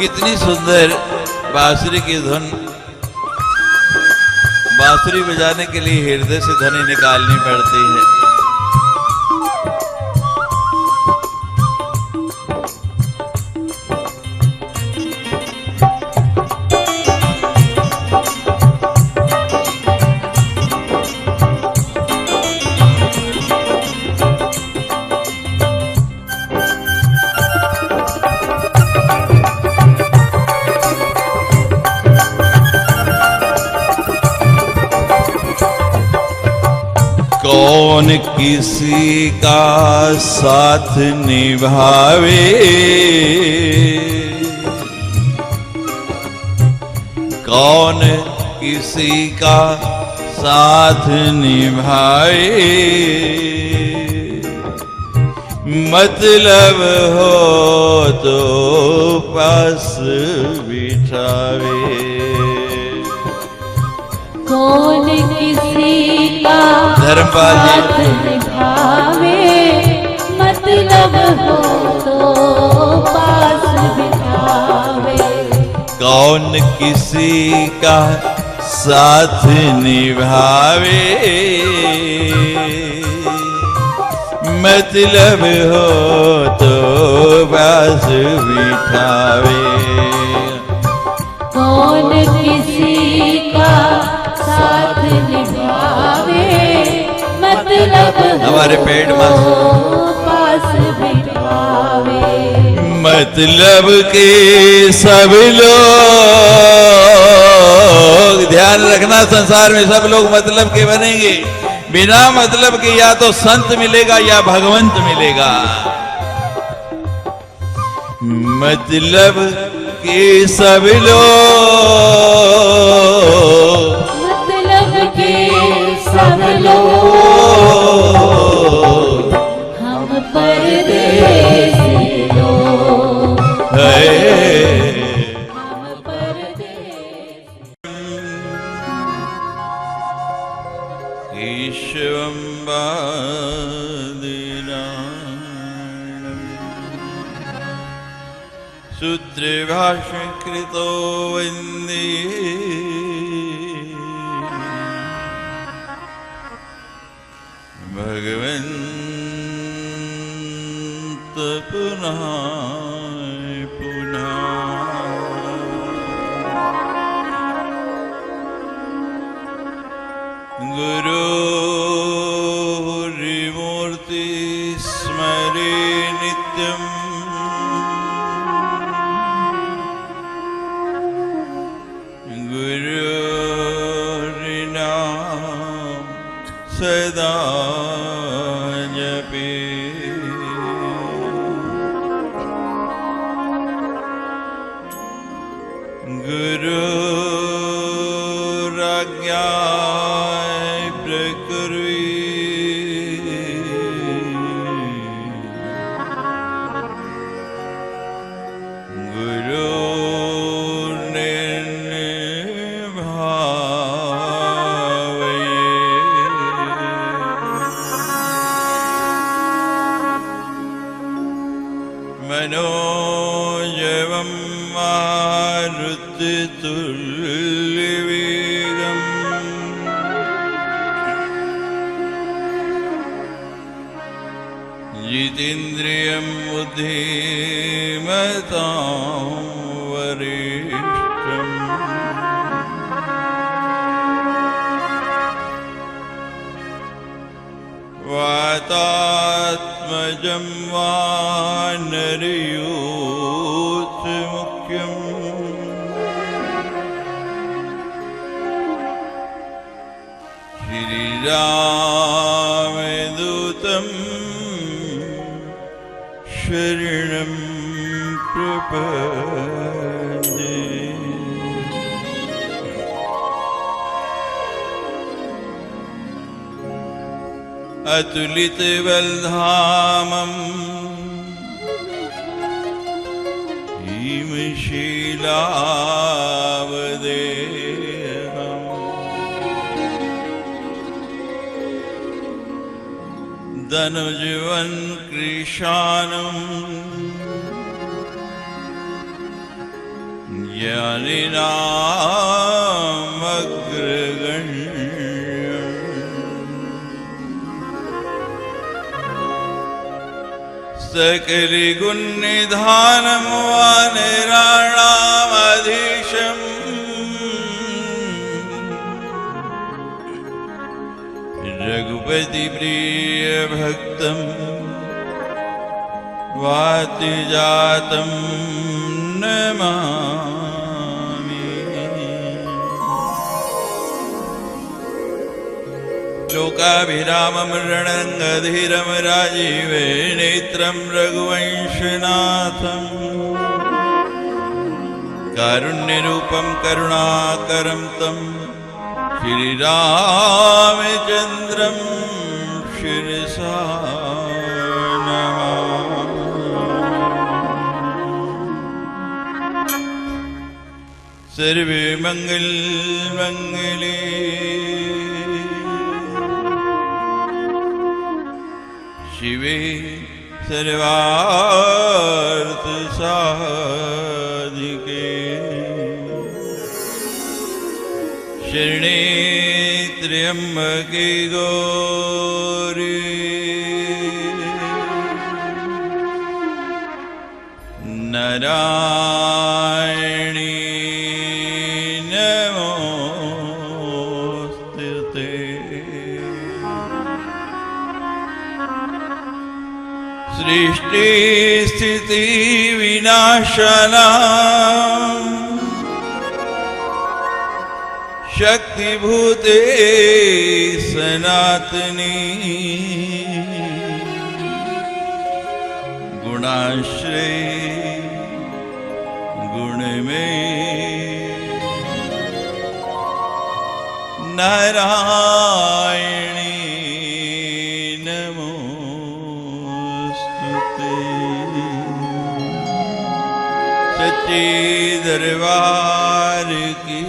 कितनी सुंदर बांसुरी की धुन। बांसुरी बजाने के लिए हृदय से ध्वनि निकालनी पड़ती है। कौन किसी का साथ निभावे, कौन किसी का साथ निभाए, मतलब हो तो पास बिठावे। कौन किसी का धर्मपाल जी निभावे, मतलब हो तो पास बिठावे। कौन किसी का साथ निभावे, मतलब हो तो पास बिठावे। कौन किसी का साथ निभावे, मतलब हमारे पेट में पास बिठावे। मतलब के सब लोग, ध्यान रखना संसार में सब लोग मतलब के बनेंगे। बिना मतलब के या तो संत मिलेगा या भगवंत मिलेगा। मतलब के सब लोग, मतलब के सब लोग हम परदेसी लोग, हम परदेसी। ईश्वरं सूत्रभाष्यकृतो वन्दे भगवन्त पुनः पुनः। गुरुर्मूर्ति स्मरे नित्यम्, गुरुर्नाम सदा जपे। गुरुराज्ञा प्रकृति, मनोजवं मारुततुल्यवेगम्, जितेन्द्रियं बुद्धिमतां वरिष्ठम्। वातात्मजं वानरयूथमुख्यम्, श्रीरामदूतं शरणं प्रपद्ये। अतुलितबलधामं हिमशीलावदेहम्, धनुजवन् कृशानं ज्ञानिनाम अग्रगण्य सकल गुण निधानम वानराणामधीशम् रघुपति प्रिय भक्तम वाति जातम नमामि। लोकाभिरामं रणरंगधीरं राजीवे नेत्रं रघुवंशनाथं कारुण्यरूपं करुणाकरं तं श्रीरामचन्द्रं शिरसा सर्वे मंगल मंगले शिवे सर्वार्थ साधिके शरणे त्र्यंबके गौरी नारायणी सृष्टि स्थिति विनाशना शक्तिभूते सनातनी गुणाश्रय गुणमय नारायणी सच्ची दरबार की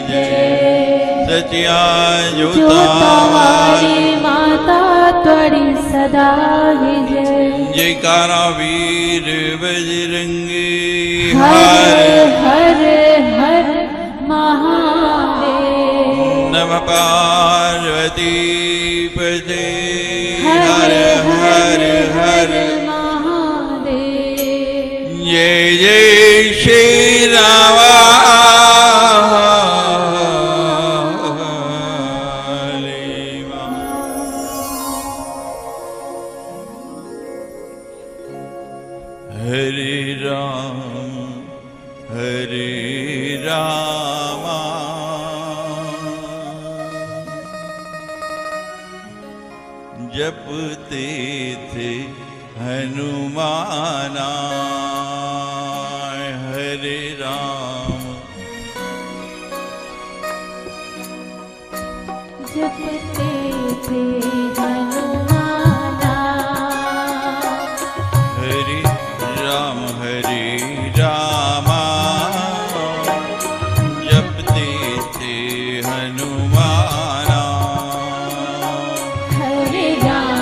जय। सचिया जोतावाली माता त्वरी सदा ही जय। जयकारा वीर बजरंगी हर हर हर महादेव। नमः पार्वती पते हर हर हर जय जय श्री राम। हरे राम हरे राम जपते थे हनुमाना। हरे राम जपते थे हनुमाना। हरे राम जपते थे हनुमाना। हरे राम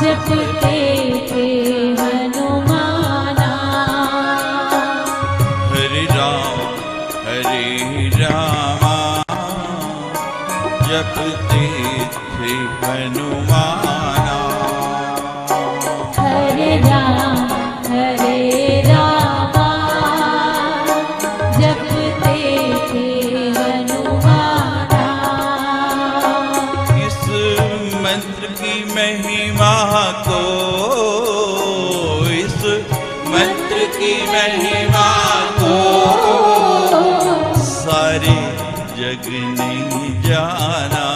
जपते थे हनुमाना। हरे राम जपते थे हनुमाना। हरे राम जपते थे हनुमाना। इस मंत्र की महिमा को, इस मंत्र की महिमा को सारे जग ने जाना।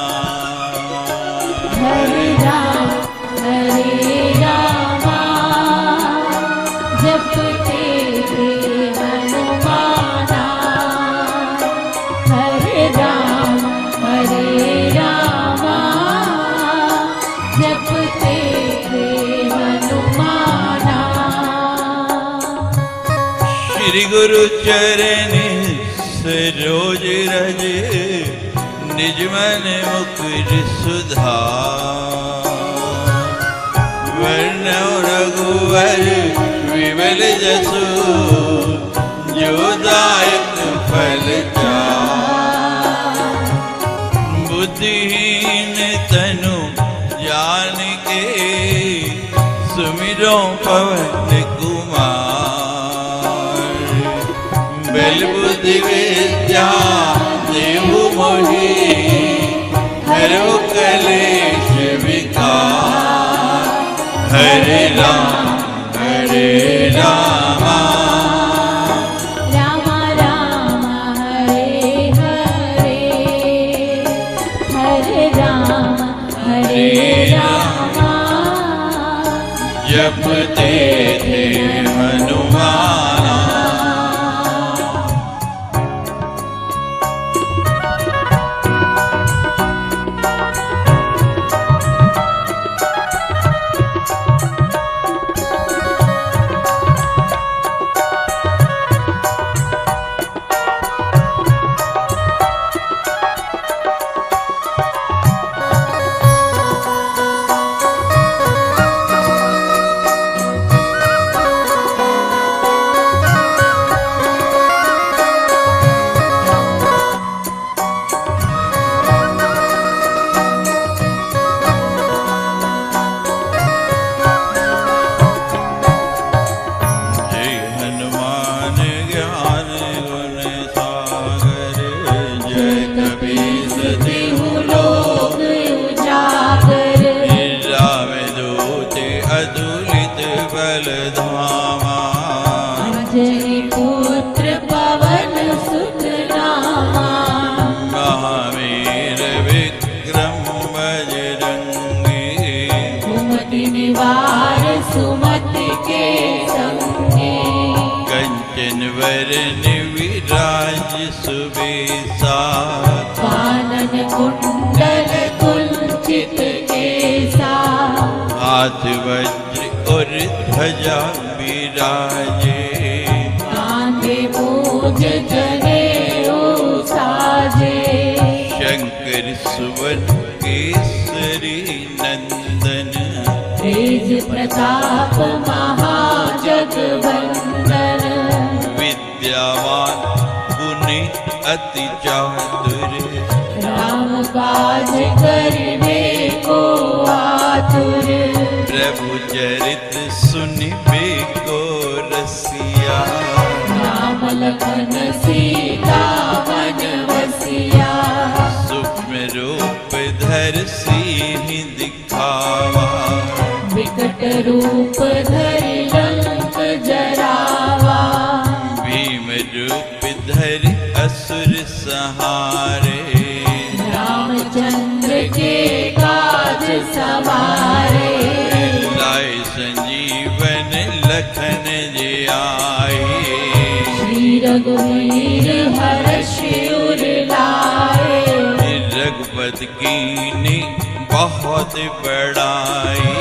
हरे राम जपते थे हनुमाना। हरे राम जपते थे हनुमाना। श्री गुरु चरण सरोज रज निज मन मुकुर सुधार। वर्ण रघुवर केवल जसु जोदायक फल चार। बुद्धिहीन तनु जान के सुमिरो पवन कुमार। बल बुद्धि विद्या देहु मोहि हरो कलेश विकार। हरे राम राम राम हरे हरे, हरे राम हरे राम। जपते थे हनुमाना। अंजनी पुत्र पवन सुत नामा। महावीर विक्रम बजरंगी। सुमति निवार सुमति के संगे। कंचन वरन विराज सुबेसा। कानन कुंडल कुंचित केसा। हाथ वज्र और ध्वजा विराजे। कांधे मूंज जनेऊ साजे। शंकर सुवन केसरी नंदन। तेज प्रताप महाजगवंदन। विद्यावान गुणी अति चातुर। राम काज करने को आतुर। प्रभु चरित सुनिबे को रसिया। राम लखन सीता मन बसिया। सूक्ष्म रूप धर सिंह दिखावा। विकट रूप धरि लंक जरावा। भीम रूप धर असुर सहारे। रामचंद्र के काज सवारे। लाए संजीवन लखन जी आए। श्री रघुवीर हर्ष उर लाए। रघुपति कीन्ही बहुत बड़ाई।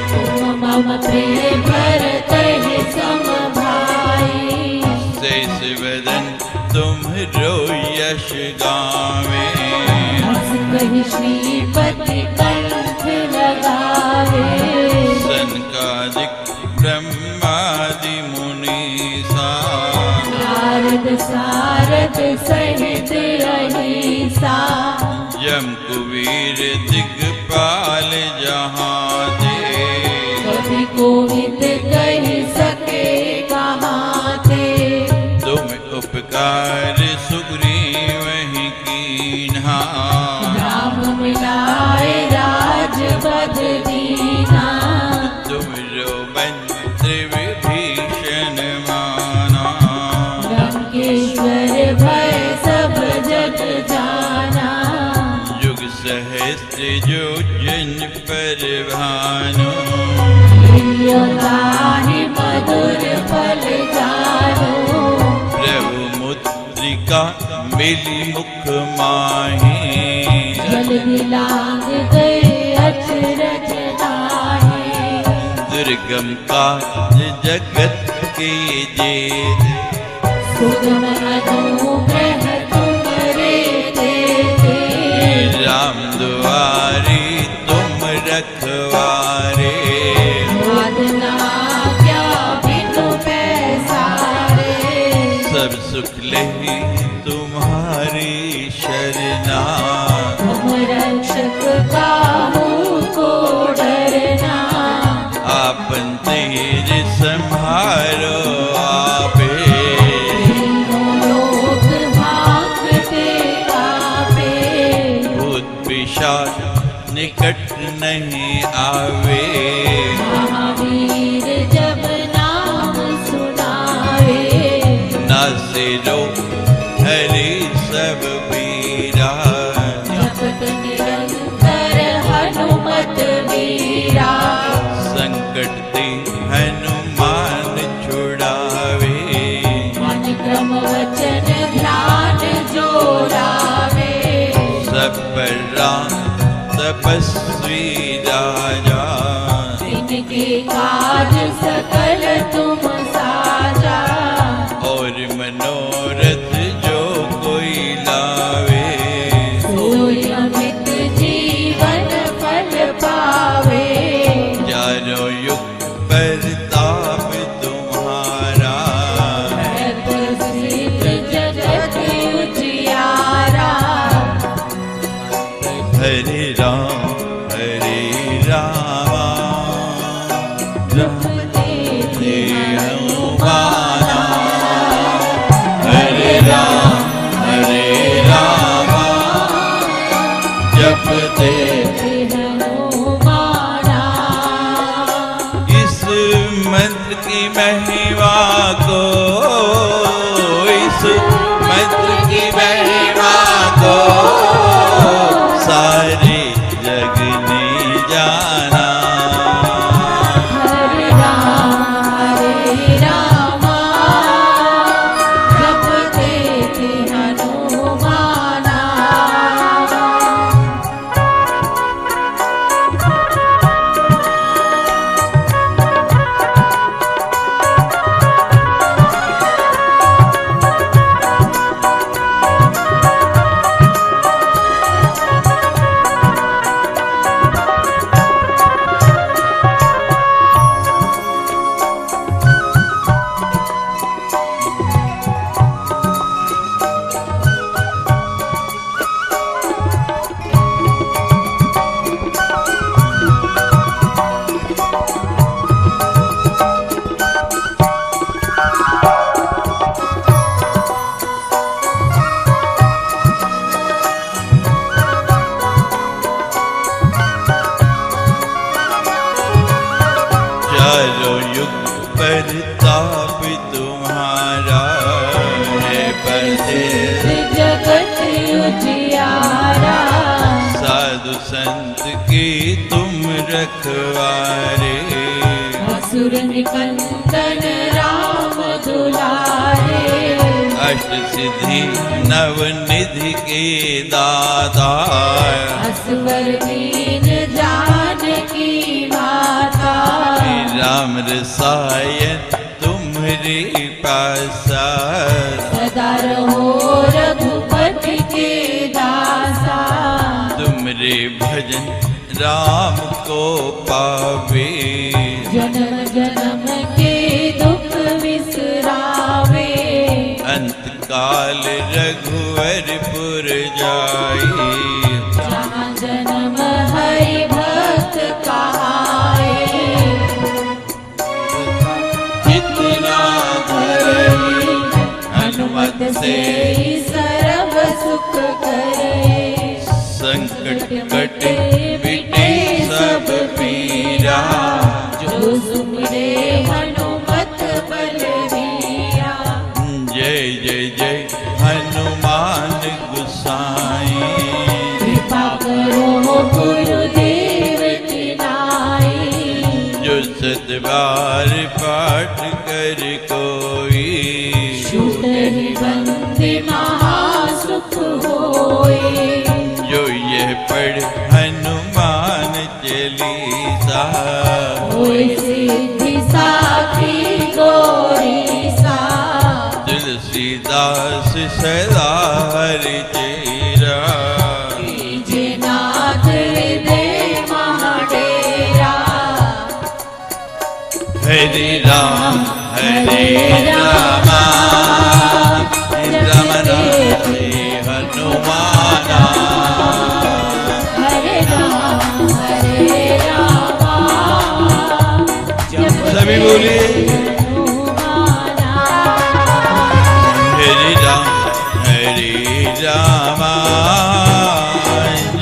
तुम मम प्रिय भरतहि सम भाई। शेष वदन तुम्हरो यश गावे। हंस कहि श्रीपति कंठ लगावे। सनकादिक ब्रह्मादि मुनीसा। नारद सारद सहित अहिसा। यम कुबीर दिगपाल जहाँ दे। कवि कोविद कहि सके कहाँ ते। तुम उपकार सुग्रीव ही कीन्हा। राम मिलाए राजपद दीना। तुमरो मंत्र विभीषण माना। लंकेश्वर भय सब जग जाना। युग सहस्त्र जो जन पर भानु। प्रियताहि मधुर फल जानो। प्रभु मुद्रिका मिली मुख माही। जल दिलांग गए अचरज नाहि। दुर्गम काज जगत के जेत। सुगम अनुग्रह तुम्हारे देते। राम दुआरे तुम रखवारे। साधना क्या बिनु भले ही तुम्हारी शरणा, तुम रक्षक काहू को डरना, आपन तेज संहारो आपे, तीनों लोक भागते आपे, भूत पिशाच निकट नहीं आवे, महावीर जब नाम सुनावे, नासे रोग हरे सब पीरा, जपत निरंतर हनुमत वीरा, संकट ते हनुमान छुड़ावे, मन क्रम वचन ध्यान जो लावे, सब पर राम तपस्वी राजा, इनके काज सकल तुम साजा, और मनोरथ जो कोई लावे, सोई अमित जीवन फल पावे, चारों युग परताप तुम्हारा, है प्रसिद्ध जगत उजियारा, हरे राम जपते हनुमाना, हरे रामा जपते। हनुमाना, इस मंत्र की महिमा को, इस मंत्र की महिमा को सारे जग ने जाना, हरे रामा जपते हनुमाना, चारों युग परताप तुम्हारा, है प्रसिद्ध जगत उजियारा, साधु संत की तुम रखवारे, असुर निकंदन राम दुलारे, अष्ट सिद्धि नव निधि के दाता, असवर दीन जानकी माता, राम रसायन तुम्हारे पासा, सदा रहो रघुपति के दासा, तुमरे भजन राम को पावे, जन्म जन्म के दुख विसरावे, अंत काल रघुवरपुर जाई, जहाँ जन्म हरि भक्त कहाए, जितना धरई हनुमत से सर्व सुख करे, संकट कटे मिटे सब पीरा, जो सुमरे हनुमत बलवीरा, जय जय जय हनुमान गुसाई, कृपा करो गुरुदेव की नाई, जो सत बार पाठ कर कोई, छूट ही बंदी महासुख होए, जो यह पढ़ हनुमान चालीसा, होए सिद्धि साखी गौरी सा, तुलसीदास सदा हरि चेरा, कीजे नाथ हृदय महाडेरा, हरे राम राम सभी बोलिए हनुमाना हरि रामा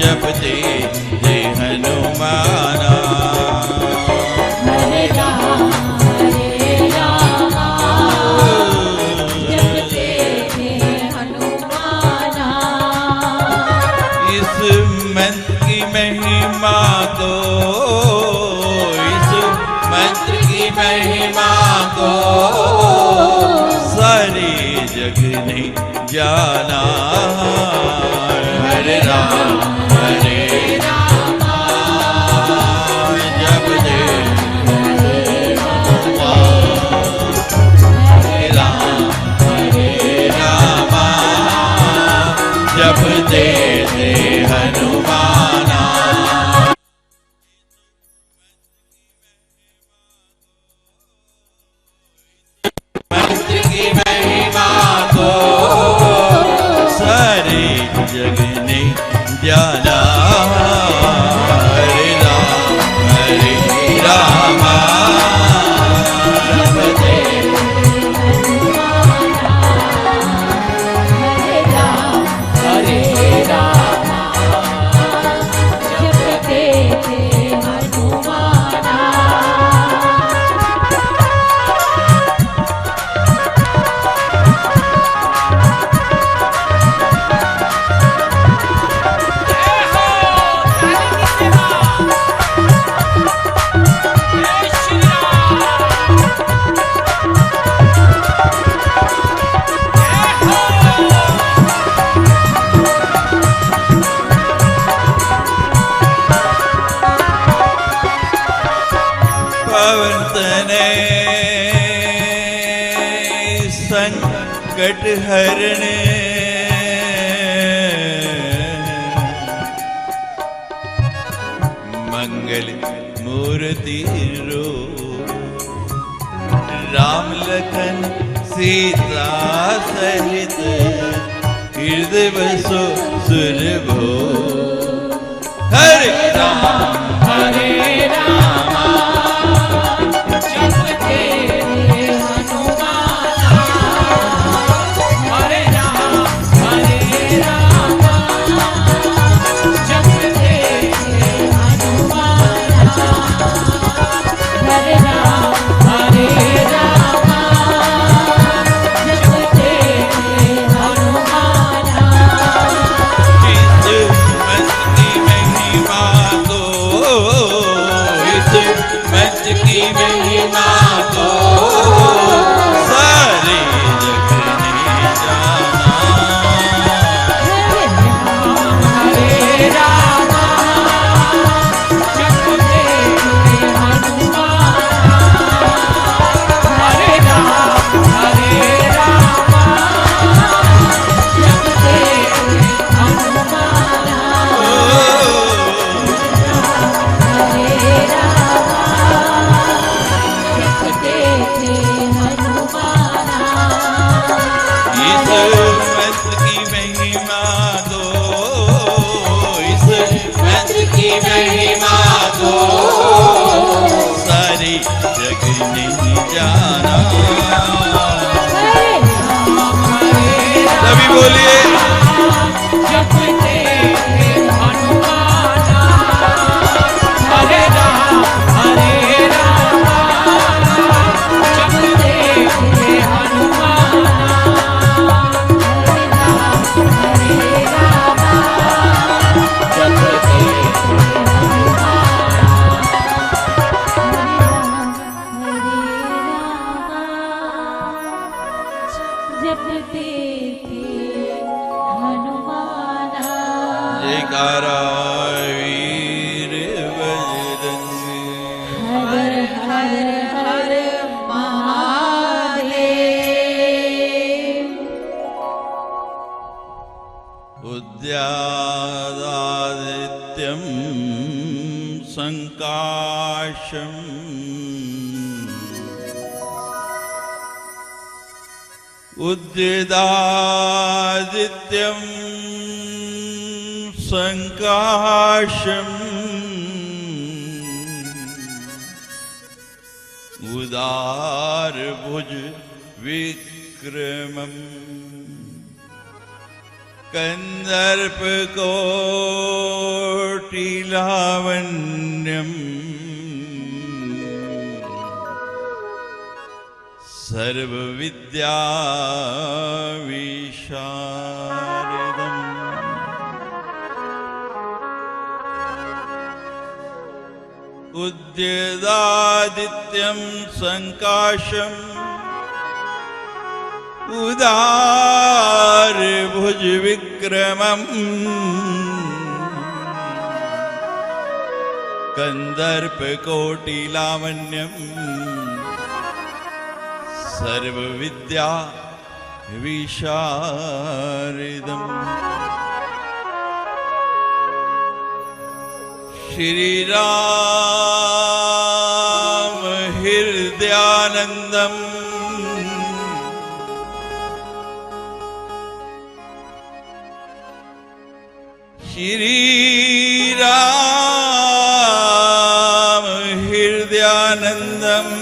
जपते थे हनुमाना हरे रामा जपते थे हनुमाना इस मंत्र की महिमा को इस मंत्र की महिमा को सारे जग ने जाना हरे रामा जपते रामा जपते थे हनुमाना मंत्र की महिमा को सारे जग ने जाना हरे रामा जपते हरे रामा जपते थे हनुमाना पवन तने संकट हरने मंगल मूर्ति रो राम लखन सीता सहित हृदय बसो सुरभो हरे रामा जपते थे हनुमाना हरे रामा जपते थे हनुमाना हरे रामा जपते थे हनुमाना इस मंत्र की महिमा को इस मंत्र की महिमा को सारे जग ने जाना हरे रामा जपते थे हनुमाना हरे रामा जपते थे हनुमाना हरे रामा जपते थे हनुमाना इस मंत्र की महिमा को इस मंत्र की महिमा को सारी जग ने जाना सभी बोलिए जपते थे हनुमाना हरे रामा जपते थे हनुमाना हरे रामा जपते थे जपते थे हनुमाना जयकारा वीर बजरंगी हर हर हर महादेव उद्यादादित्यं संकाशम् उद्यदादित्यं संकाशम् उदार भुज विक्रमम् कंदर्प कोटिलावण्यम् सर्वविद्या विशारदम् उद्यदादित्यं संकाशम् उदार भुज विक्रमम् कंदर्प कोटिलावण्यम् सर्वविद्या विशारदम् श्री राम हृदयानंदम् श्री राम हृदयानंदम्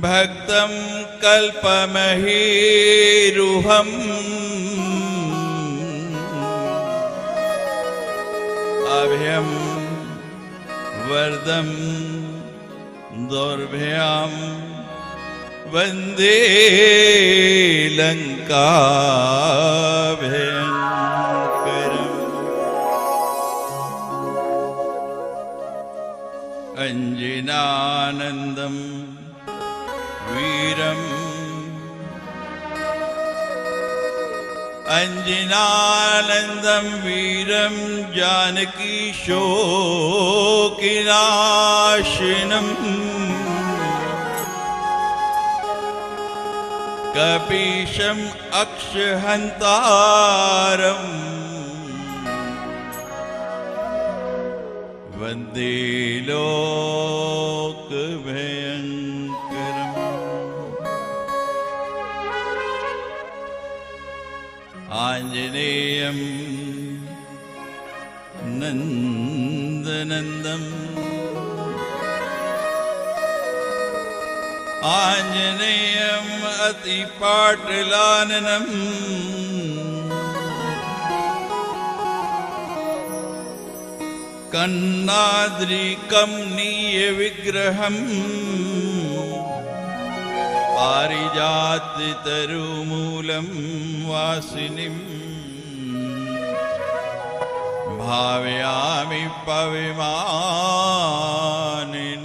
भक्तं कल्पमहीरुहम् अभयं वरदं दौर्भ्यां वन्दे लङ्काभयङ्करम् अंजनानन्दम् वीरम् अंजनानन्दं वीरं जानकी शोकनाशनम् कपीशम् अक्षहन्तारम् वन्दे लोकभयङ्करम् आञ्जनेयं नन्दनन्दम् आञ्जनेयम् अतिपाटलाननम् कन्नाद्रिकमनीय विग्रहम् पारिजात तरुमूलं वासिनीं भावयामि पविमानि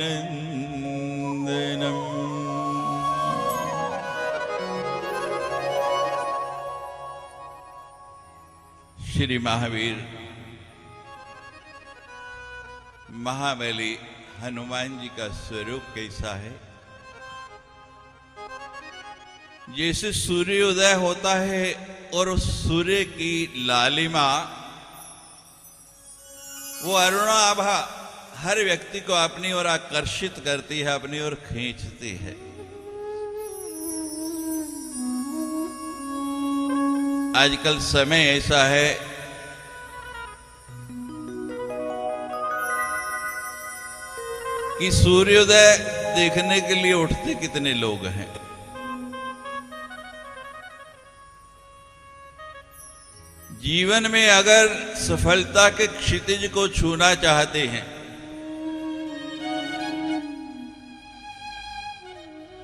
नन्दनम्। श्री महावीर महाबली हनुमान जी का स्वरूप कैसा है? जैसे सूर्योदय होता है और उस सूर्य की लालिमा वो अरुणाभा हर व्यक्ति को अपनी ओर आकर्षित करती है, अपनी ओर खींचती है। आजकल समय ऐसा है कि सूर्योदय देखने के लिए उठते कितने लोग हैं। जीवन में अगर सफलता के क्षितिज को छूना चाहते हैं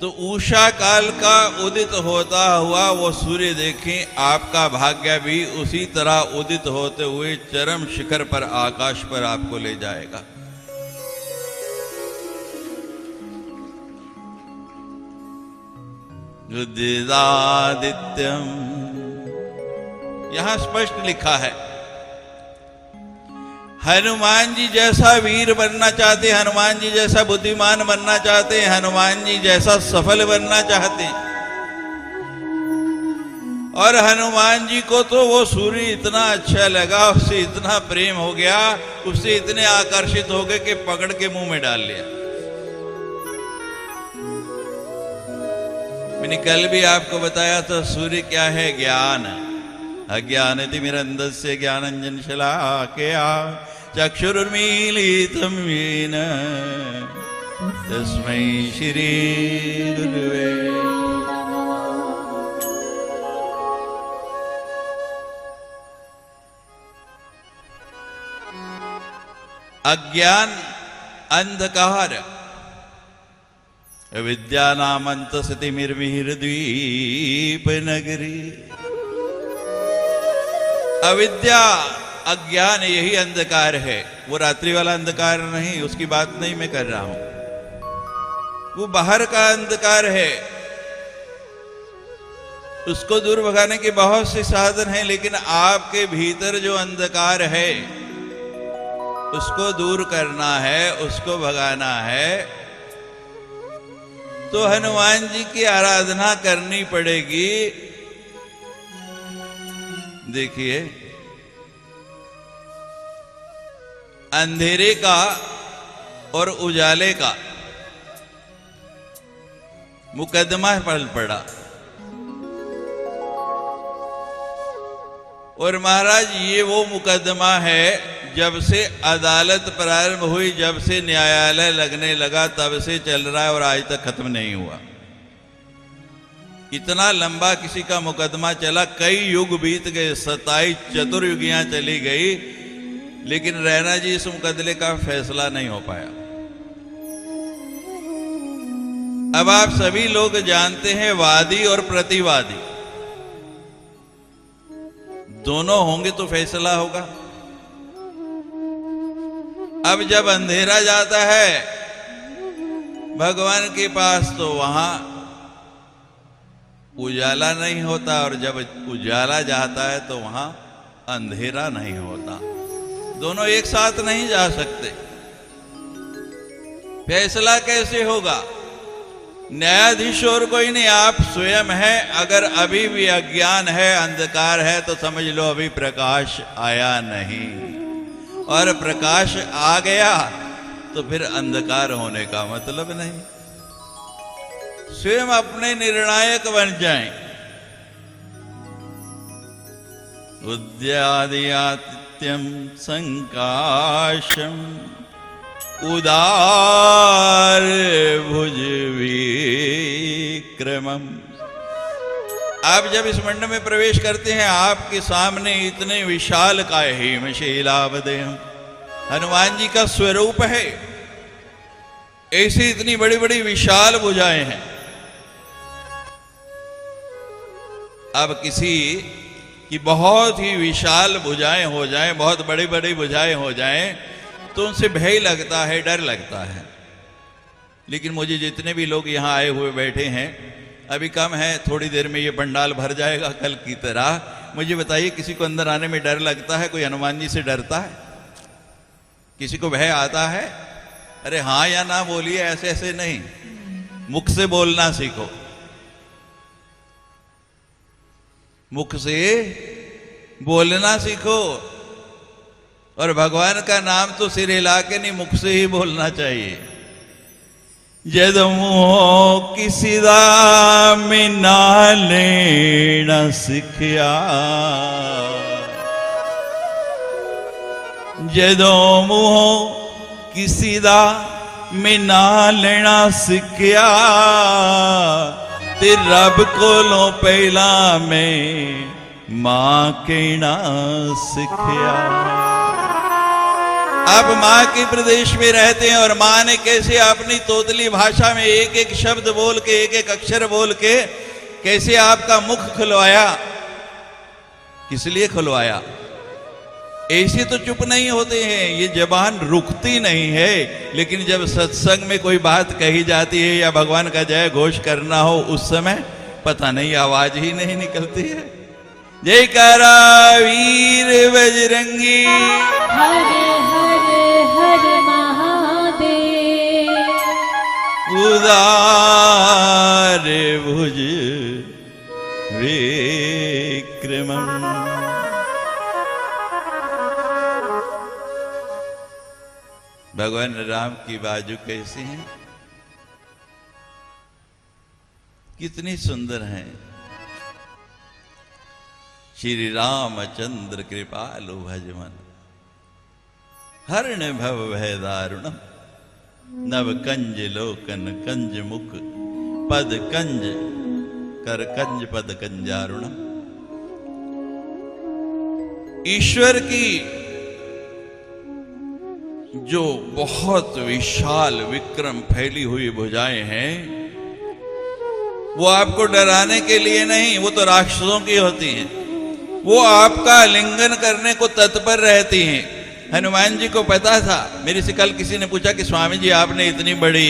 तो उषा काल का उदित होता हुआ वो सूर्य देखें। आपका भाग्य भी उसी तरह उदित होते हुए चरम शिखर पर आकाश पर आपको ले जाएगा। उदितादित्यम यहां स्पष्ट लिखा है। हनुमान जी जैसा वीर बनना चाहते, हनुमान जी जैसा बुद्धिमान बनना चाहते, हनुमान जी जैसा सफल बनना चाहते। और हनुमान जी को तो वो सूर्य इतना अच्छा लगा, उससे इतना प्रेम हो गया, उससे इतने आकर्षित हो गए कि पकड़ के मुंह में डाल लिया। मैंने कल भी आपको बताया था सूर्य क्या है? ज्ञान। अज्ञानतिमिरन्धस्य ज्ञानाञ्जनशलाकया चक्षुरुन्मीलितं येन तस्मै श्री गुरुवे। अज्ञान अंधकार अविद्यानामन्तस्तिमिर्मिहिरद्वीप नगरी। अविद्या अज्ञान यही अंधकार है, वो रात्रि वाला अंधकार नहीं, उसकी बात नहीं मैं कर रहा हूं, वो बाहर का अंधकार है। उसको दूर भगाने के बहुत से साधन हैं, लेकिन आपके भीतर जो अंधकार है उसको दूर करना है, उसको भगाना है, तो हनुमान जी की आराधना करनी पड़ेगी। देखिए, अंधेरे का और उजाले का मुकदमा पल पड़ा, और महाराज ये वो मुकदमा है जब से अदालत प्रारंभ हुई, जब से न्यायालय लगने लगा, तब से चल रहा है और आज तक खत्म नहीं हुआ। इतना लंबा किसी का मुकदमा चला, कई युग बीत गए, 27 चतुर्युगियां चली गई, लेकिन रैना जी इस मुकदमे का फैसला नहीं हो पाया। अब आप सभी लोग जानते हैं, वादी और प्रतिवादी दोनों होंगे तो फैसला होगा। अब जब अंधेरा जाता है भगवान के पास, तो वहां उजाला नहीं होता, और जब उजाला जाता है तो वहां अंधेरा नहीं होता। दोनों एक साथ नहीं जा सकते। फैसला कैसे होगा? न्यायाधीश और कोई नहीं, आप स्वयं हैं। अगर अभी भी अज्ञान है, अंधकार है, तो समझ लो अभी प्रकाश आया नहीं, और प्रकाश आ गया तो फिर अंधकार होने का मतलब नहीं। स्वयं अपने निर्णायक बन जाएं। उद्यादित्यम संकाशम उदार भुज विक्रमम। आप जब इस मंडप में प्रवेश करते हैं, आपके सामने इतने विशाल काय हिमशीलावदेह हनुमान जी का स्वरूप है। ऐसी इतनी बड़ी बड़ी विशाल भुजाएं हैं। अब किसी की बहुत ही विशाल भुजाएं हो जाएं, बहुत बड़ी बड़ी भुजाएं हो जाएं, तो उनसे भय लगता है, डर लगता है। लेकिन मुझे जितने भी लोग यहाँ आए हुए बैठे हैं, अभी कम है, थोड़ी देर में ये पंडाल भर जाएगा कल की तरह। मुझे बताइए, किसी को अंदर आने में डर लगता है? कोई हनुमान जी से डरता है? किसी को भय आता है? अरे हाँ या ना बोलिए, ऐसे ऐसे नहीं, मुख से बोलना सीखो। मुख से बोलना सीखो, और भगवान का नाम तो सिर हिला के नहीं, मुख से ही बोलना चाहिए। जद मुँह किसी दा मिना लेना सिखिया, जदों मुँह किसी दा मिना लेना सिखिया, ते रब कोलों पहला मैं मां कहना सिखिया। आप मां के प्रदेश में रहते हैं, और मां ने कैसे अपनी तोतली भाषा में एक एक शब्द बोल के, एक एक अक्षर बोल के कैसे आपका मुख खुलवाया। किस लिए खुलवाया? ऐसे तो चुप नहीं होते हैं, ये जबान रुकती नहीं है। लेकिन जब सत्संग में कोई बात कही जाती है या भगवान का जय घोष करना हो, उस समय पता नहीं आवाज ही नहीं निकलती है। जयकारा वीर बजरंगी, हरे हरे हर महादेव। उदार भुज विक्रमम। भगवान राम की बाजू कैसी है? कितनी सुंदर है। श्री रामचंद्र कृपालु भजमन, हरण भव भय दारुणम, नव कंज लोकन कंज मुख, पद कंज कर कंज पद कंजारुणम। ईश्वर की जो बहुत विशाल विक्रम फैली हुई भुजाएं हैं, वो आपको डराने के लिए नहीं, वो तो राक्षसों की होती हैं। वो आपका आलिंगन करने को तत्पर रहती हैं। हनुमान जी को पता था। मेरे से कल किसी ने पूछा कि स्वामी जी आपने इतनी बड़ी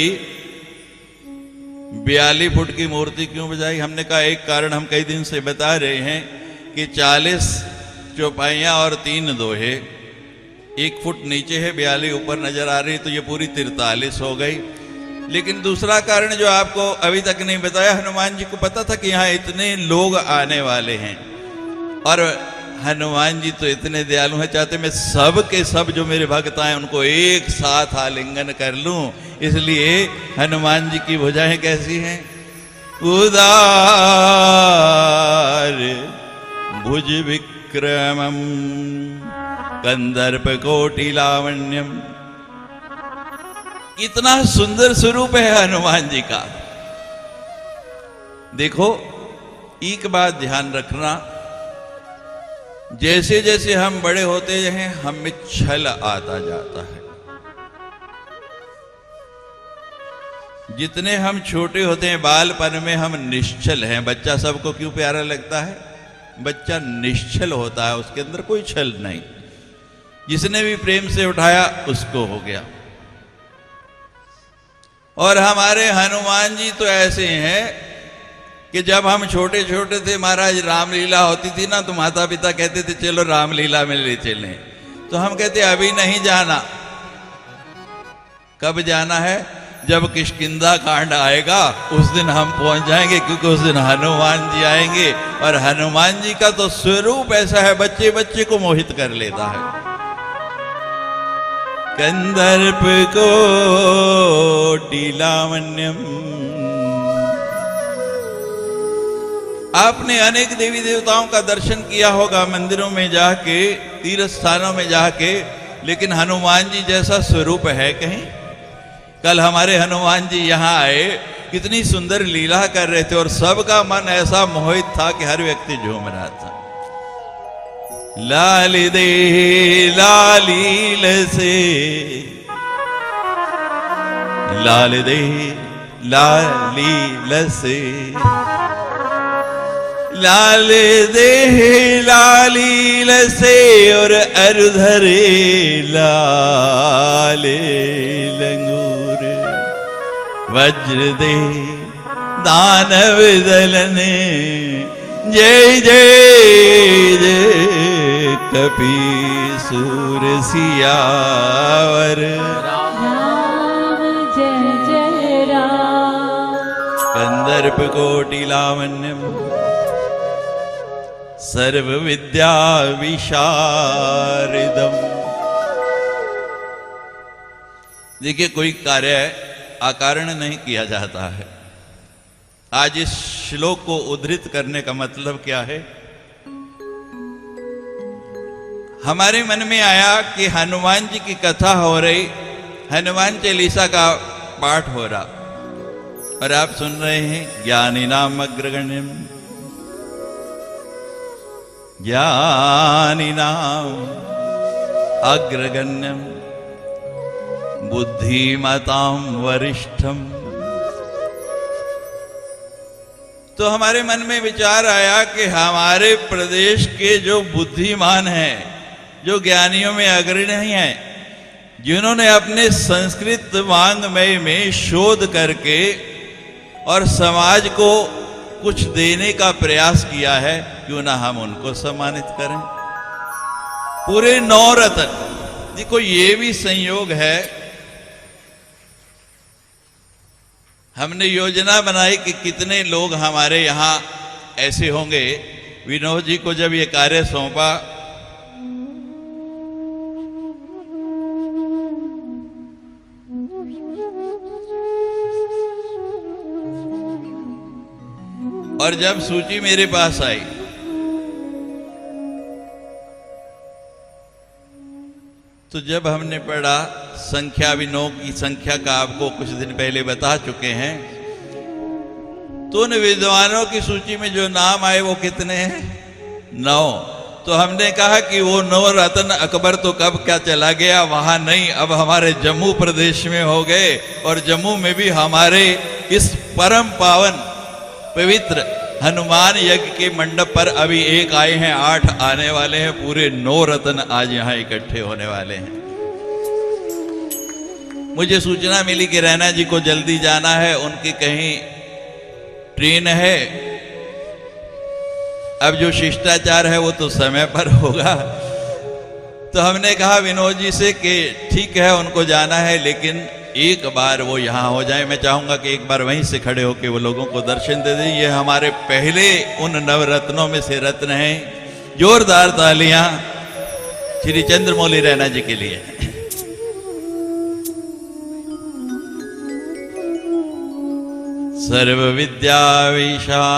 42 फुट की मूर्ति क्यों बजाई? हमने कहा एक कारण हम कई दिन से बता रहे हैं कि 40 चौपाइयां और 3 दोहे, 1 फुट नीचे है, 42 ऊपर नजर आ रही, तो ये पूरी 43 हो गई। लेकिन दूसरा कारण जो आपको अभी तक नहीं बताया, हनुमान जी को पता था कि यहाँ इतने लोग आने वाले हैं, और हनुमान जी तो इतने दयालु हैं, चाहते मैं सब के सब जो मेरे भक्त आए उनको एक साथ आलिंगन कर लूं। इसलिए हनुमान जी की भुजाएं कैसी हैं? उदार भुज विक्रमम कंदर्प कोटि लावण्यम। इतना सुंदर स्वरूप है हनुमान जी का। देखो, एक बात ध्यान रखना, जैसे जैसे हम बड़े होते हैं हम में छल आता जाता है। जितने हम छोटे होते हैं, बालपन में हम निश्चल हैं। बच्चा सबको क्यों प्यारा लगता है? बच्चा निश्चल होता है, उसके अंदर कोई छल नहीं। जिसने भी प्रेम से उठाया उसको हो गया। और हमारे हनुमान जी तो ऐसे हैं कि जब हम छोटे छोटे थे, महाराज रामलीला होती थी ना, तो माता पिता कहते थे चलो रामलीला में ले चलें, तो हम कहते अभी नहीं जाना। कब जाना है? जब किष्किंधा कांड आएगा उस दिन हम पहुंच जाएंगे, क्योंकि उस दिन हनुमान जी आएंगे। और हनुमान जी का तो स्वरूप ऐसा है, बच्चे बच्चे को मोहित कर लेता है। कंदर्प कोटि लावण्यम। आपने अनेक देवी देवताओं का दर्शन किया होगा मंदिरों में जाके, तीर्थ स्थानों में जाके, लेकिन हनुमान जी जैसा स्वरूप है कहीं? कल हमारे हनुमान जी यहाँ आए, कितनी सुंदर लीला कर रहे थे, और सबका मन ऐसा मोहित था कि हर व्यक्ति झूम रहा था। लाली दे लालील से, लाल दे लालील से, लाल दे लालील से, और अरुधरे लाले लंगूर, वज्र दे दानव दलन, जय जय जय कपीसूर सियावर। राम जय जय राम। कंदर्प कोटि लावण्यम सर्व विद्या विशारदम। देखिए, कोई कार्य अकारण नहीं किया जाता है। आज इस श्लोक को उद्धृत करने का मतलब क्या है? हमारे मन में आया कि हनुमान जी की कथा हो रही, हनुमान चालीसा का पाठ हो रहा, और आप सुन रहे हैं ज्ञानी नाम अग्रगण्यम, ज्ञानी नाम अग्रगण्यम, बुद्धिमताम वरिष्ठम। तो हमारे मन में विचार आया कि हमारे प्रदेश के जो बुद्धिमान हैं, जो ज्ञानियों में अग्रणी हैं, जिन्होंने अपने संस्कृत वाङ्मय में शोध करके और समाज को कुछ देने का प्रयास किया है, क्यों ना हम उनको सम्मानित करें। पूरे 9 रत्न। देखो, ये भी संयोग है, हमने योजना बनाई कि कितने लोग हमारे यहाँ ऐसे होंगे। विनोद जी को जब ये कार्य सौंपा, और जब सूची मेरे पास आई, तो जब हमने पढ़ा, संख्या भी 9 की संख्या का आपको कुछ दिन पहले बता चुके हैं, तो उन विद्वानों की सूची में जो नाम आए वो कितने हैं? 9। तो हमने कहा कि वो 9 रत्न अकबर तो कब क्या चला गया, वहां नहीं, अब हमारे जम्मू प्रदेश में हो गए। और जम्मू में भी हमारे इस परम पावन पवित्र हनुमान यज्ञ के मंडप पर अभी एक आए हैं, 8 आने वाले हैं। पूरे 9 रत्न आज यहां इकट्ठे होने वाले हैं। मुझे सूचना मिली कि रैना जी को जल्दी जाना है, उनकी कहीं ट्रेन है। अब जो शिष्टाचार है वो तो समय पर होगा। तो हमने कहा विनोद जी से कि ठीक है उनको जाना है, लेकिन एक बार वो यहां हो जाए। मैं चाहूंगा कि एक बार वहीं से खड़े होकर वो लोगों को दर्शन दे दें। ये हमारे पहले उन नवरत्नों में से रत्न हैं। जोरदार तालियां श्री चंद्रमौली रैना जी के लिए। सर्व विद्या विशारदम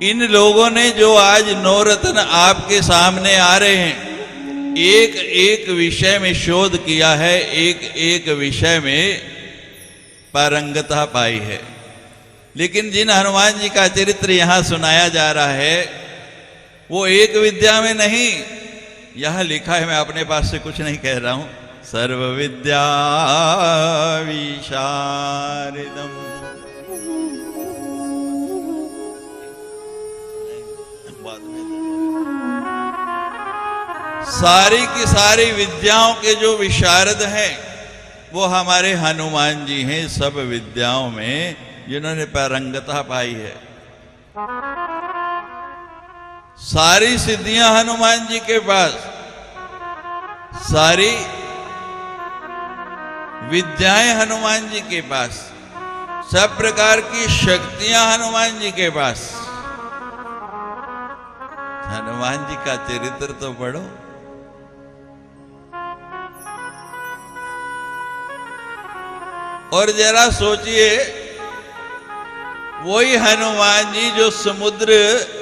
इन लोगों ने जो आज 9 रत्न आपके सामने आ रहे हैं, एक एक विषय में शोध किया है, एक एक विषय में पारंगता पाई है। लेकिन जिन हनुमान जी का चरित्र यहां सुनाया जा रहा है वो एक विद्या में नहीं, यहां लिखा है, मैं अपने पास से कुछ नहीं कह रहा हूं, सर्व विद्या विशारदम। सारी की सारी विद्याओं के जो विशारद हैं वो हमारे हनुमान जी हैं। सब विद्याओं में जिन्होंने पारंगता पाई है, सारी सिद्धियां हनुमान जी के पास, सारी विद्याएं हनुमान जी के पास, सब प्रकार की शक्तियां हनुमान जी के पास। हनुमान जी का चरित्र तो पढ़ो। और जरा सोचिए, वही हनुमान जी जो समुद्र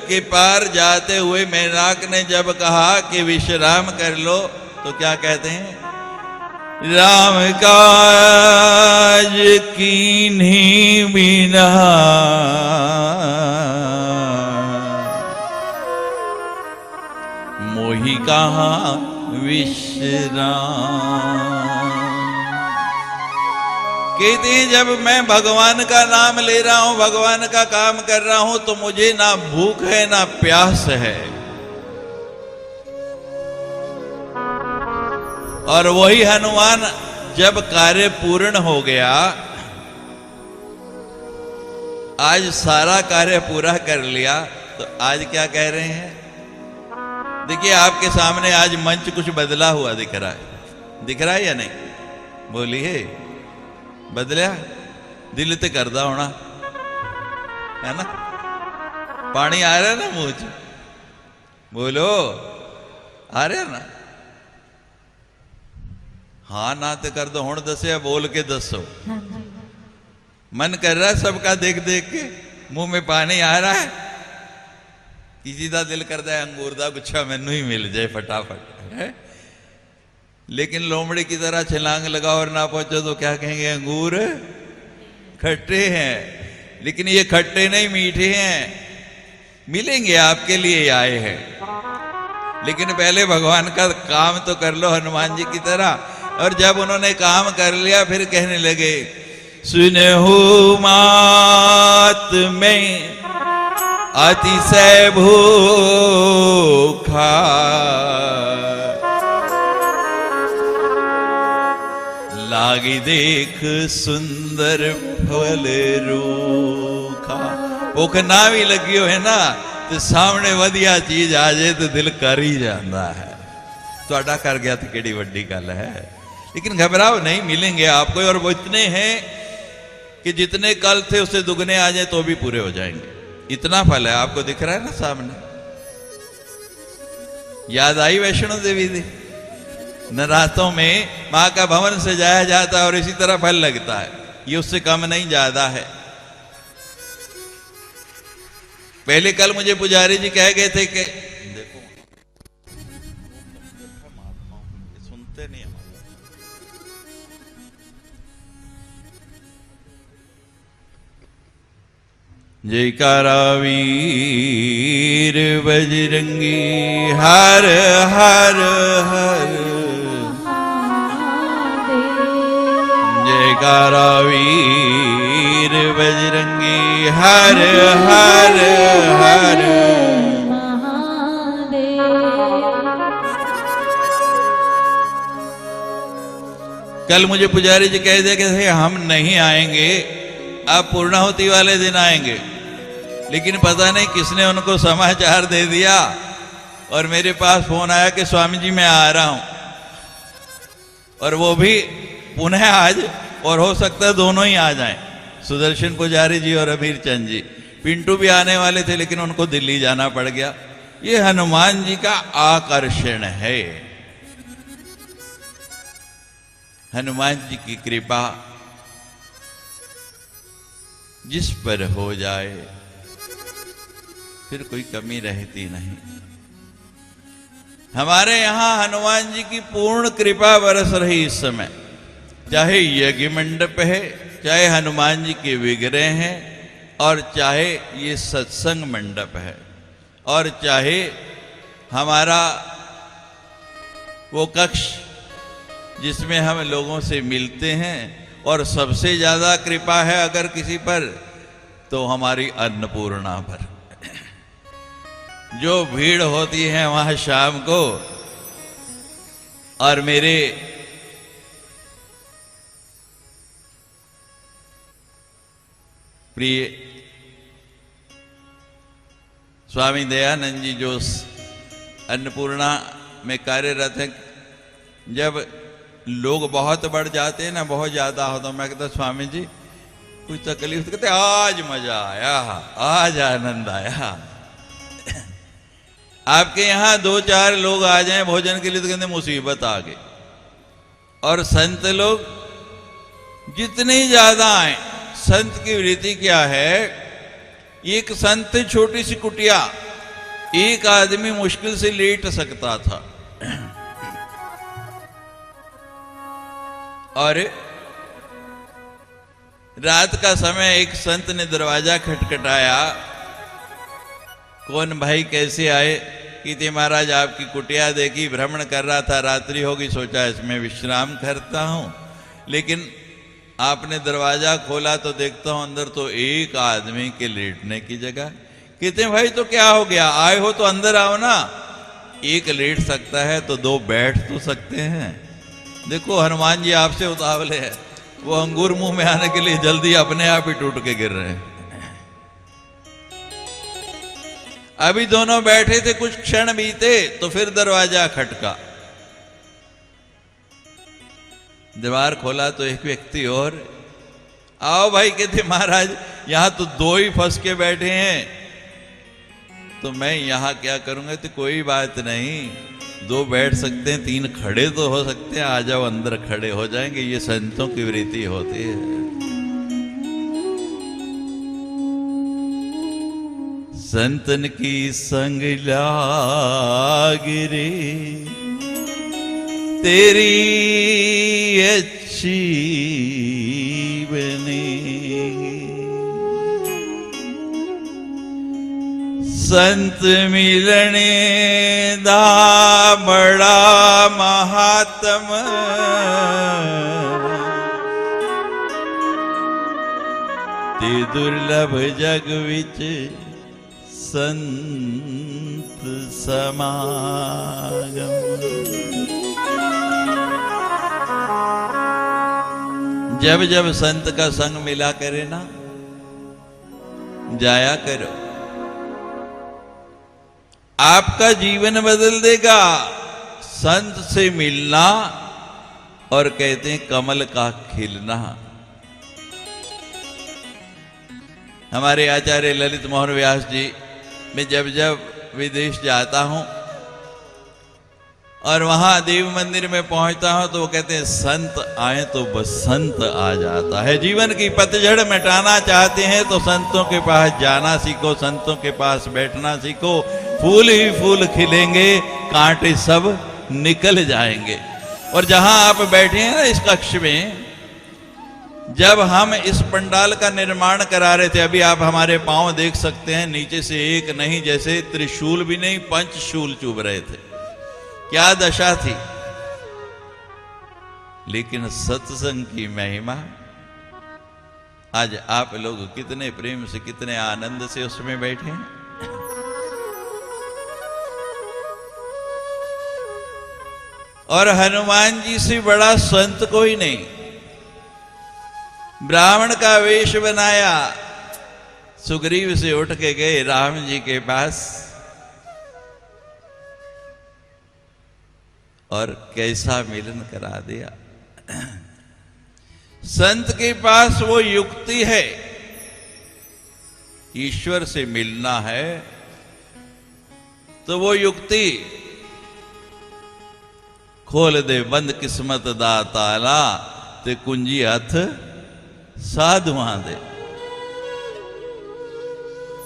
के पार जाते हुए मेनाक ने जब कहा कि विश्राम कर लो, तो क्या कहते हैं? राम काज कीन्ही बिना मोहि कहाँ विश्राम। कहते हैं जब मैं भगवान का नाम ले रहा हूं, भगवान का काम कर रहा हूं, तो मुझे ना भूख है ना प्यास है। और वही हनुमान जब कार्य पूर्ण हो गया, आज सारा कार्य पूरा कर लिया, तो आज क्या कह रहे हैं? देखिए आपके सामने आज मंच कुछ बदला हुआ दिख रहा है, दिख रहा है या नहीं? बोलिए, बदलिया? दिल ते करदा होना है ना? पानी आ रहा है ना मुंह च? बोलो, आ रहा ना? हाँ ना ते कर दो, हुण दसिया बोल के दसो। मन कर रहा है सबका देख देख के, मुंह में पानी आ रहा है। किसी का दिल करता है अंगूर का गुच्छा मैनू ही मिल जाए फटाफट है? लेकिन लोमड़ी की तरह छलांग लगाओ और ना पहुंचो तो क्या कहेंगे? अंगूर खट्टे हैं। लेकिन ये खट्टे नहीं, मीठे हैं, मिलेंगे, आपके लिए आए हैं। लेकिन पहले भगवान का काम तो कर लो हनुमान जी की तरह। और जब उन्होंने काम कर लिया फिर कहने लगे, सुनहु मात में अतिशय भूखा, लागी देख सुंदर फल रूखा। भुख ना भी लगी हो है ना, तो सामने वधिया चीज आ जाए तो दिल कर ही जाता है। ਤੁਹਾਡਾ कर गया तो केड़ी वड्डी गल है। लेकिन घबराओ नहीं, मिलेंगे आपको। और वो इतने हैं कि जितने कल थे उससे दुगने आ जाए तो भी पूरे हो जाएंगे। इतना फल है, आपको दिख रहा है ना सामने। याद आई वैष्णो देवी दी? नरातों में मां का भवन सजाया जाता है और इसी तरह फल लगता है। ये उससे कम नहीं, ज्यादा है। पहले कल मुझे पुजारी जी कह गए थे कि देखो सुनते नहीं हमारे। जयकारा वीर बजरंगी हर हर हर, जयकारा वीर बजरंगी हर हर हर। कल मुझे पुजारी जी कह दे कि हम नहीं आएंगे, आप पूर्णाहुति वाले दिन आएंगे, लेकिन पता नहीं किसने उनको समाचार दे दिया और मेरे पास फोन आया कि स्वामी जी मैं आ रहा हूं, और वो भी पुनः आज, और हो सकता है दोनों ही आ जाएं, सुदर्शन पुजारी जी और अबीर चंद जी। पिंटू भी आने वाले थे लेकिन उनको दिल्ली जाना पड़ गया। ये हनुमान जी का आकर्षण है, हनुमान जी की कृपा जिस पर हो जाए फिर कोई कमी रहती नहीं। हमारे यहां हनुमान जी की पूर्ण कृपा बरस रही इस समय, चाहे यज्ञ मंडप है, चाहे हनुमान जी के विग्रह हैं, और चाहे ये सत्संग मंडप है, और चाहे हमारा वो कक्ष जिसमें हम लोगों से मिलते हैं। और सबसे ज्यादा कृपा है अगर किसी पर, तो हमारी अन्नपूर्णा पर। जो भीड़ होती है वहां शाम को, और मेरे प्रिय स्वामी दयानंद जी जो अन्नपूर्णा में कार्यरत हैं, जब लोग बहुत बढ़ जाते हैं ना, बहुत ज्यादा हो, तो मैं कहता स्वामी जी कुछ तकलीफ, तो कहते आज मजा आया, आज आनंद आया। आपके यहां 2-4 लोग आ जाएं भोजन के लिए तो कहते मुसीबत आ गई। और संत लोग जितने ज्यादा आए, संत की वृत्ति क्या है, एक संत छोटी सी कुटिया, एक आदमी मुश्किल से लेट सकता था, और रात का समय एक संत ने दरवाजा खटखटाया। कौन भाई, कैसे आए? कि थे महाराज आपकी कुटिया देखी, भ्रमण कर रहा था, रात्रि होगी, सोचा इसमें विश्राम करता हूं, लेकिन आपने दरवाजा खोला तो देखता हूं अंदर तो एक आदमी के लेटने की जगह। कहते भाई तो क्या हो गया, आए हो तो अंदर आओ ना, एक लेट सकता है तो 2 बैठ तो सकते हैं। देखो हनुमान जी आपसे उतावले हैं, वो अंगूर मुंह में आने के लिए जल्दी अपने आप ही टूट के गिर रहे हैं। अभी दोनों बैठे थे, कुछ क्षण बीते तो फिर दरवाजा खटका, दीवार खोला तो एक व्यक्ति और, आओ भाई। कहते महाराज यहां तो 2 ही फंस के बैठे हैं, तो मैं यहां क्या करूंगा? तो कोई बात नहीं, 2 बैठ सकते हैं, 3 खड़े तो हो सकते हैं, आ जाओ अंदर खड़े हो जाएंगे। ये संतों की वृत्ति होती है। संतन की संग लाग रे तेरी अच्छी बनेगी, संत मिलने दा बड़ा महात्म, ते दुर्लभ जग विच संत समागम। जब जब संत का संग मिला करे ना, जाया करो, आपका जीवन बदल देगा। संत से मिलना, और कहते हैं कमल का खिलना। हमारे आचार्य ललित मोहन व्यास जी, मैं जब जब विदेश जाता हूं और वहां देव मंदिर में पहुंचता हूं तो वो कहते हैं संत आए तो बसंत आ जाता है। जीवन की पतझड़ मिटाना चाहते हैं तो संतों के पास जाना सीखो, संतों के पास बैठना सीखो। फूल ही फूल खिलेंगे, कांटे सब निकल जाएंगे। और जहां आप बैठे हैं ना इस कक्ष में, जब हम इस पंडाल का निर्माण करा रहे थे, अभी आप हमारे पांव देख सकते हैं, नीचे से एक नहीं जैसे त्रिशूल भी नहीं पंचशूल चुभ रहे थे। क्या दशा थी। लेकिन सत्संग की महिमा, आज आप लोग कितने प्रेम से कितने आनंद से उसमें बैठे हैं। और हनुमान जी से बड़ा संत कोई नहीं। ब्राह्मण का वेश बनाया, सुग्रीव से उठ के गए राम जी के पास, और कैसा मिलन करा दिया। संत के पास वो युक्ति है, ईश्वर से मिलना है तो वो युक्ति खोल दे बंद किस्मत दा ताला, ते कुंजी हथ साधुआं दे।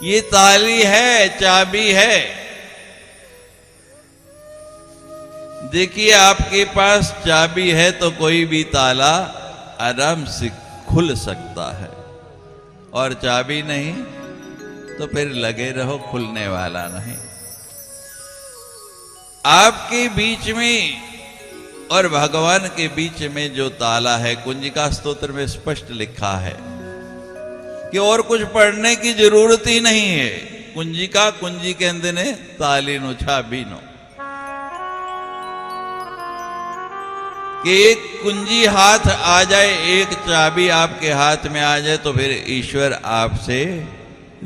ये ताली है, चाबी है। देखिए आपके पास चाबी है तो कोई भी ताला आराम से खुल सकता है, और चाबी नहीं तो फिर लगे रहो, खुलने वाला नहीं। आपके बीच में और भगवान के बीच में जो ताला है, कुंजिका स्तोत्र में स्पष्ट लिखा है कि और कुछ पढ़ने की जरूरत ही नहीं है। कुंजिका कुंजी के अंदर ने ताली नो चाबी नो, कि एक कुंजी हाथ आ जाए, एक चाबी आपके हाथ में आ जाए तो फिर ईश्वर आपसे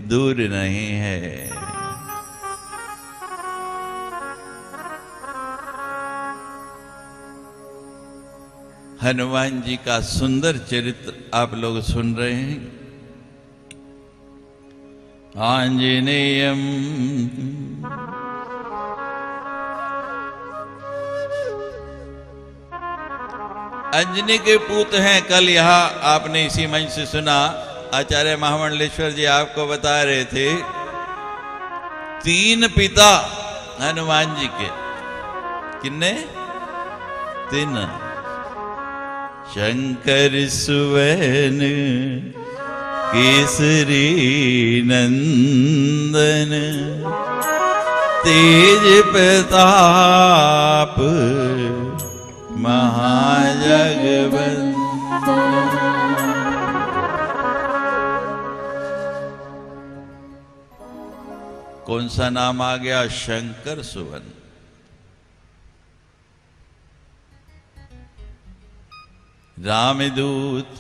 दूर नहीं है। हनुमान जी का सुंदर चरित्र आप लोग सुन रहे हैं। आंजनेयम अंजनी के पूत हैं। कल यहां आपने इसी मंच से सुना, आचार्य महामंडलेश्वर जी आपको बता रहे थे, 3 पिता हनुमान जी के। किन्ने? 3। शंकर सुवन केसरी नंदन, तेज प्रताप महाजगवंदन। कौन सा नाम आ गया? शंकर सुवन। रामदूत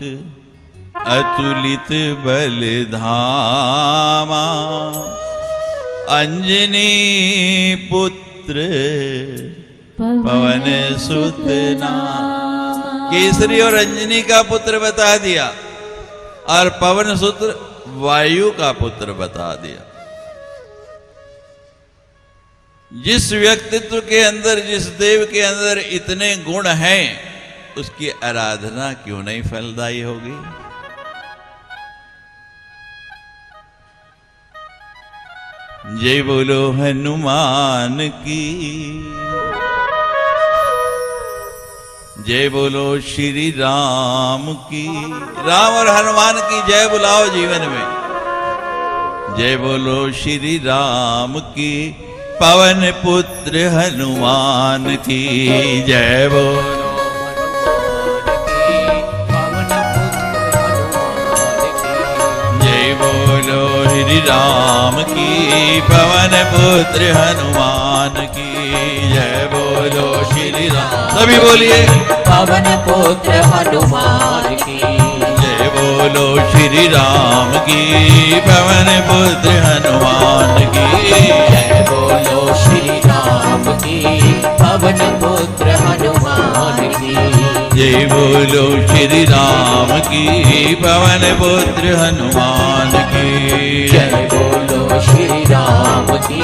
अतुलित बल धामा, अंजनी पुत्र पवन सुत नाम। केसरी और अंजनी का पुत्र बता दिया, और पवन सुत वायु का पुत्र बता दिया। जिस व्यक्तित्व के अंदर, जिस देव के अंदर इतने गुण हैं, उसकी आराधना क्यों नहीं फलदायी होगी? जय बोलो हनुमान की, जय बोलो श्री राम की। राम और हनुमान की जय बुलाओ जीवन में। जय बोलो श्री राम की, पवन पुत्र हनुमान की जय बोलो। जय बोलो श्री राम की, पवन पुत्र हनुमान की जय बोलो श्री राम। सभी बोलिए पवन पुत्र हनुमान की। जय बोलो श्री राम की, पवन पुत्र हनुमान की जय बोलो श्री राम की, पवन पुत्र हनुमान की। जय बोलो श्री राम की, पवन पुत्र हनुमान की जय बोलो श्री राम की,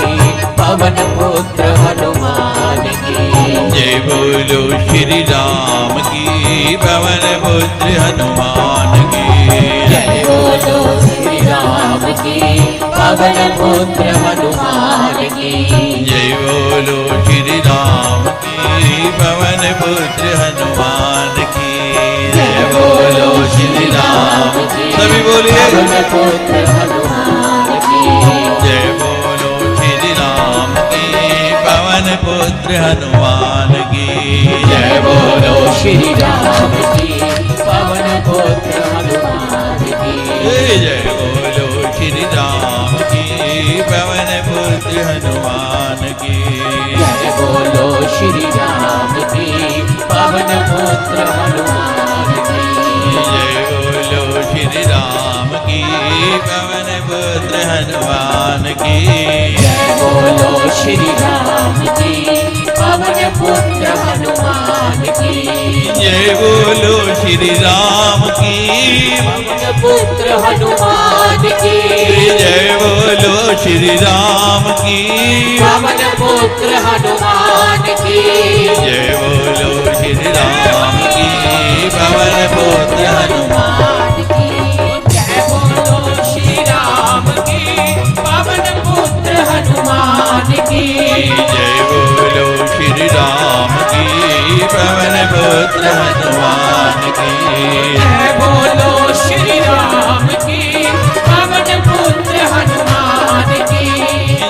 पवन पुत्र हनुमान की। जय बोलो श्री राम की पवन पुत्र हनुमान की जय बोलो श्री राम की पवन पुत्र हनुमान की जय बोलो श्री राम की पवन पुत्र हनुमान की जय बोलो श्री राम की सभी बोलिए पवन पुत्र हनुमान की जय बोलो श्री राम की पवन पुत्र हनुमान की जय बोलो श्री राम की पवन पुत्र हनुमान की जय बोलो श्री राम की पवन पुत्र हनुमान की जय बोलो श्री राम की पवन पुत्र हनुमान की जय बोलो श्री राम की पवन पुत्र हनुमान की जय बोलो श्री राम की पवन पुत्र हनुमान की जय बोलो श्री राम की पवन पुत्र हनुमान की जय बोलो श्री राम की पवन पुत्र हनुमान की जय बोलो श्री राम की पवन पुत्र हनुमान की जय बोलो श्री राम की पवन पुत्र हनुमान की जय बोलो श्री राम की पवन पुत्र हनुमान की जय बोलो श्री राम की पवन पुत्र हनुमान की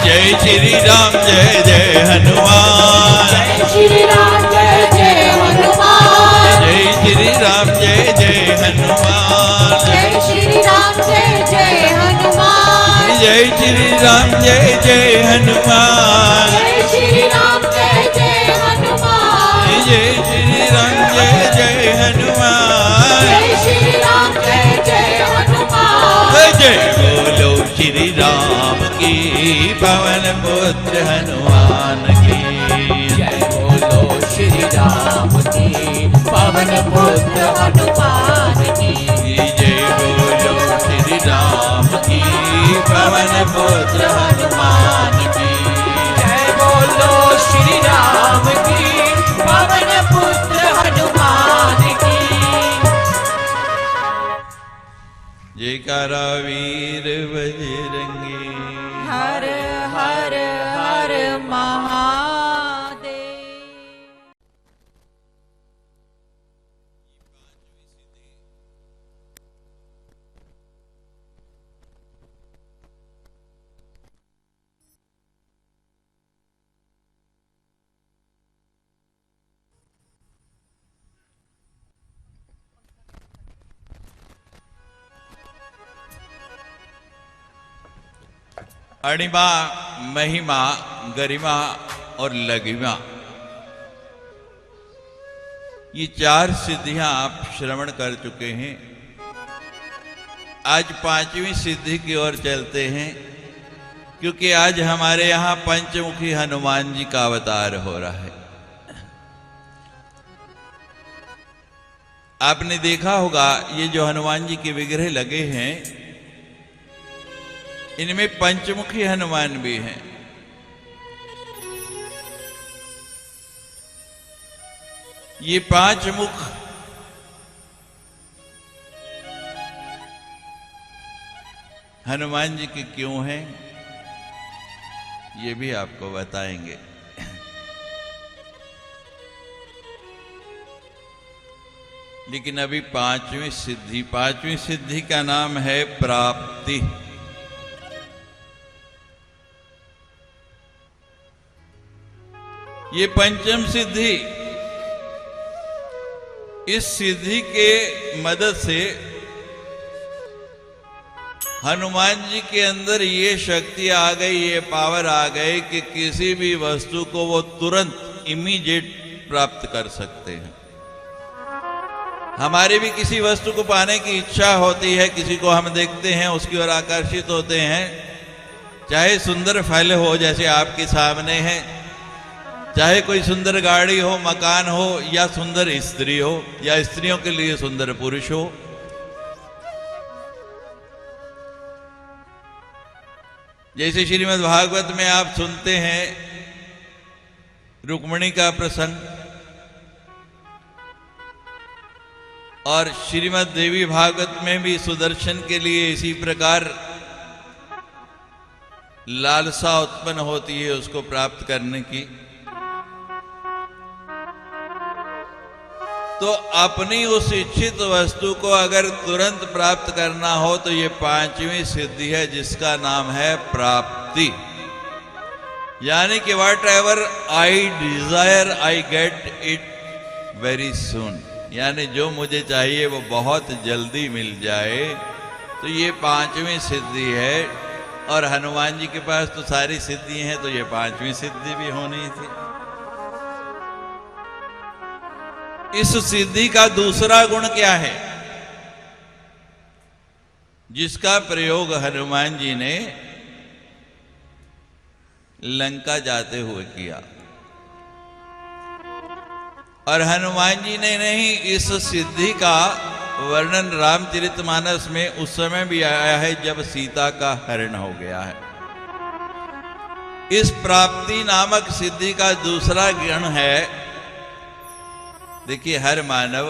जय श्री राम जय जय हनुमान जय श्री राम जय जय हनुमान जय श्री राम जय जय हनुमान जय श्री राम जय जय हनुमान जय श्री राम जय जय हनुमान जय श्री राम जय जय हनुमान जय श्री राम जय जय हनुमान जय श्री राम जय जय हनुमान जय बोलो श्री राम की पवन पुत्र हनुमान की जय बोलो श्री राम की पवन पुत्र हनुमान की जय बोलो श्री राम की पवन पुत्र हनुमान की जय बोलो श्री राम की पवन पुत्र हनुमान की जयकारा वीर बजरंगी हर हर हर महादेव। अणिमा महिमा गरिमा और लघिमा ये चार सिद्धियां आप श्रवण कर चुके हैं। आज पांचवी सिद्धि की ओर चलते हैं, क्योंकि आज हमारे यहाँ पंचमुखी हनुमान जी का अवतार हो रहा है। आपने देखा होगा ये जो हनुमान जी के विग्रह लगे हैं, इनमें पंचमुखी हनुमान भी हैं। ये पांच मुख हनुमान जी के क्यों हैं, ये भी आपको बताएंगे। लेकिन अभी पांचवी सिद्धि का नाम है प्राप्ति। ये पंचम सिद्धि, इस सिद्धि के मदद से हनुमान जी के अंदर ये शक्ति आ गई, ये पावर आ गई कि किसी भी वस्तु को वो तुरंत इमीडिएट प्राप्त कर सकते हैं। हमारी भी किसी वस्तु को पाने की इच्छा होती है, किसी को हम देखते हैं उसकी ओर आकर्षित होते हैं, चाहे सुंदर फल हो जैसे आपके सामने है, चाहे कोई सुंदर गाड़ी हो, मकान हो, या सुंदर स्त्री हो, या स्त्रियों के लिए सुंदर पुरुष हो। जैसे श्रीमद् भागवत में आप सुनते हैं रुक्मिणी का प्रसंग और श्रीमद् देवी भागवत में भी सुदर्शन के लिए इसी प्रकार लालसा उत्पन्न होती है उसको प्राप्त करने की। तो अपनी उस इच्छित वस्तु को अगर तुरंत प्राप्त करना हो तो ये पांचवी सिद्धि है जिसका नाम है प्राप्ति। यानी कि what ever I Dzire I get it very soon, यानी जो मुझे चाहिए वो बहुत जल्दी मिल जाए, तो ये पांचवी सिद्धि है। और हनुमान जी के पास तो सारी सिद्धि हैं, तो ये पांचवी सिद्धि भी होनी थी। इस सिद्धि का दूसरा गुण क्या है जिसका प्रयोग हनुमान जी ने लंका जाते हुए किया? और हनुमान जी ने नहीं, इस सिद्धि का वर्णन रामचरितमानस में उस समय भी आया है जब सीता का हरण हो गया है। इस प्राप्ति नामक सिद्धि का दूसरा गुण है, देखिए हर मानव,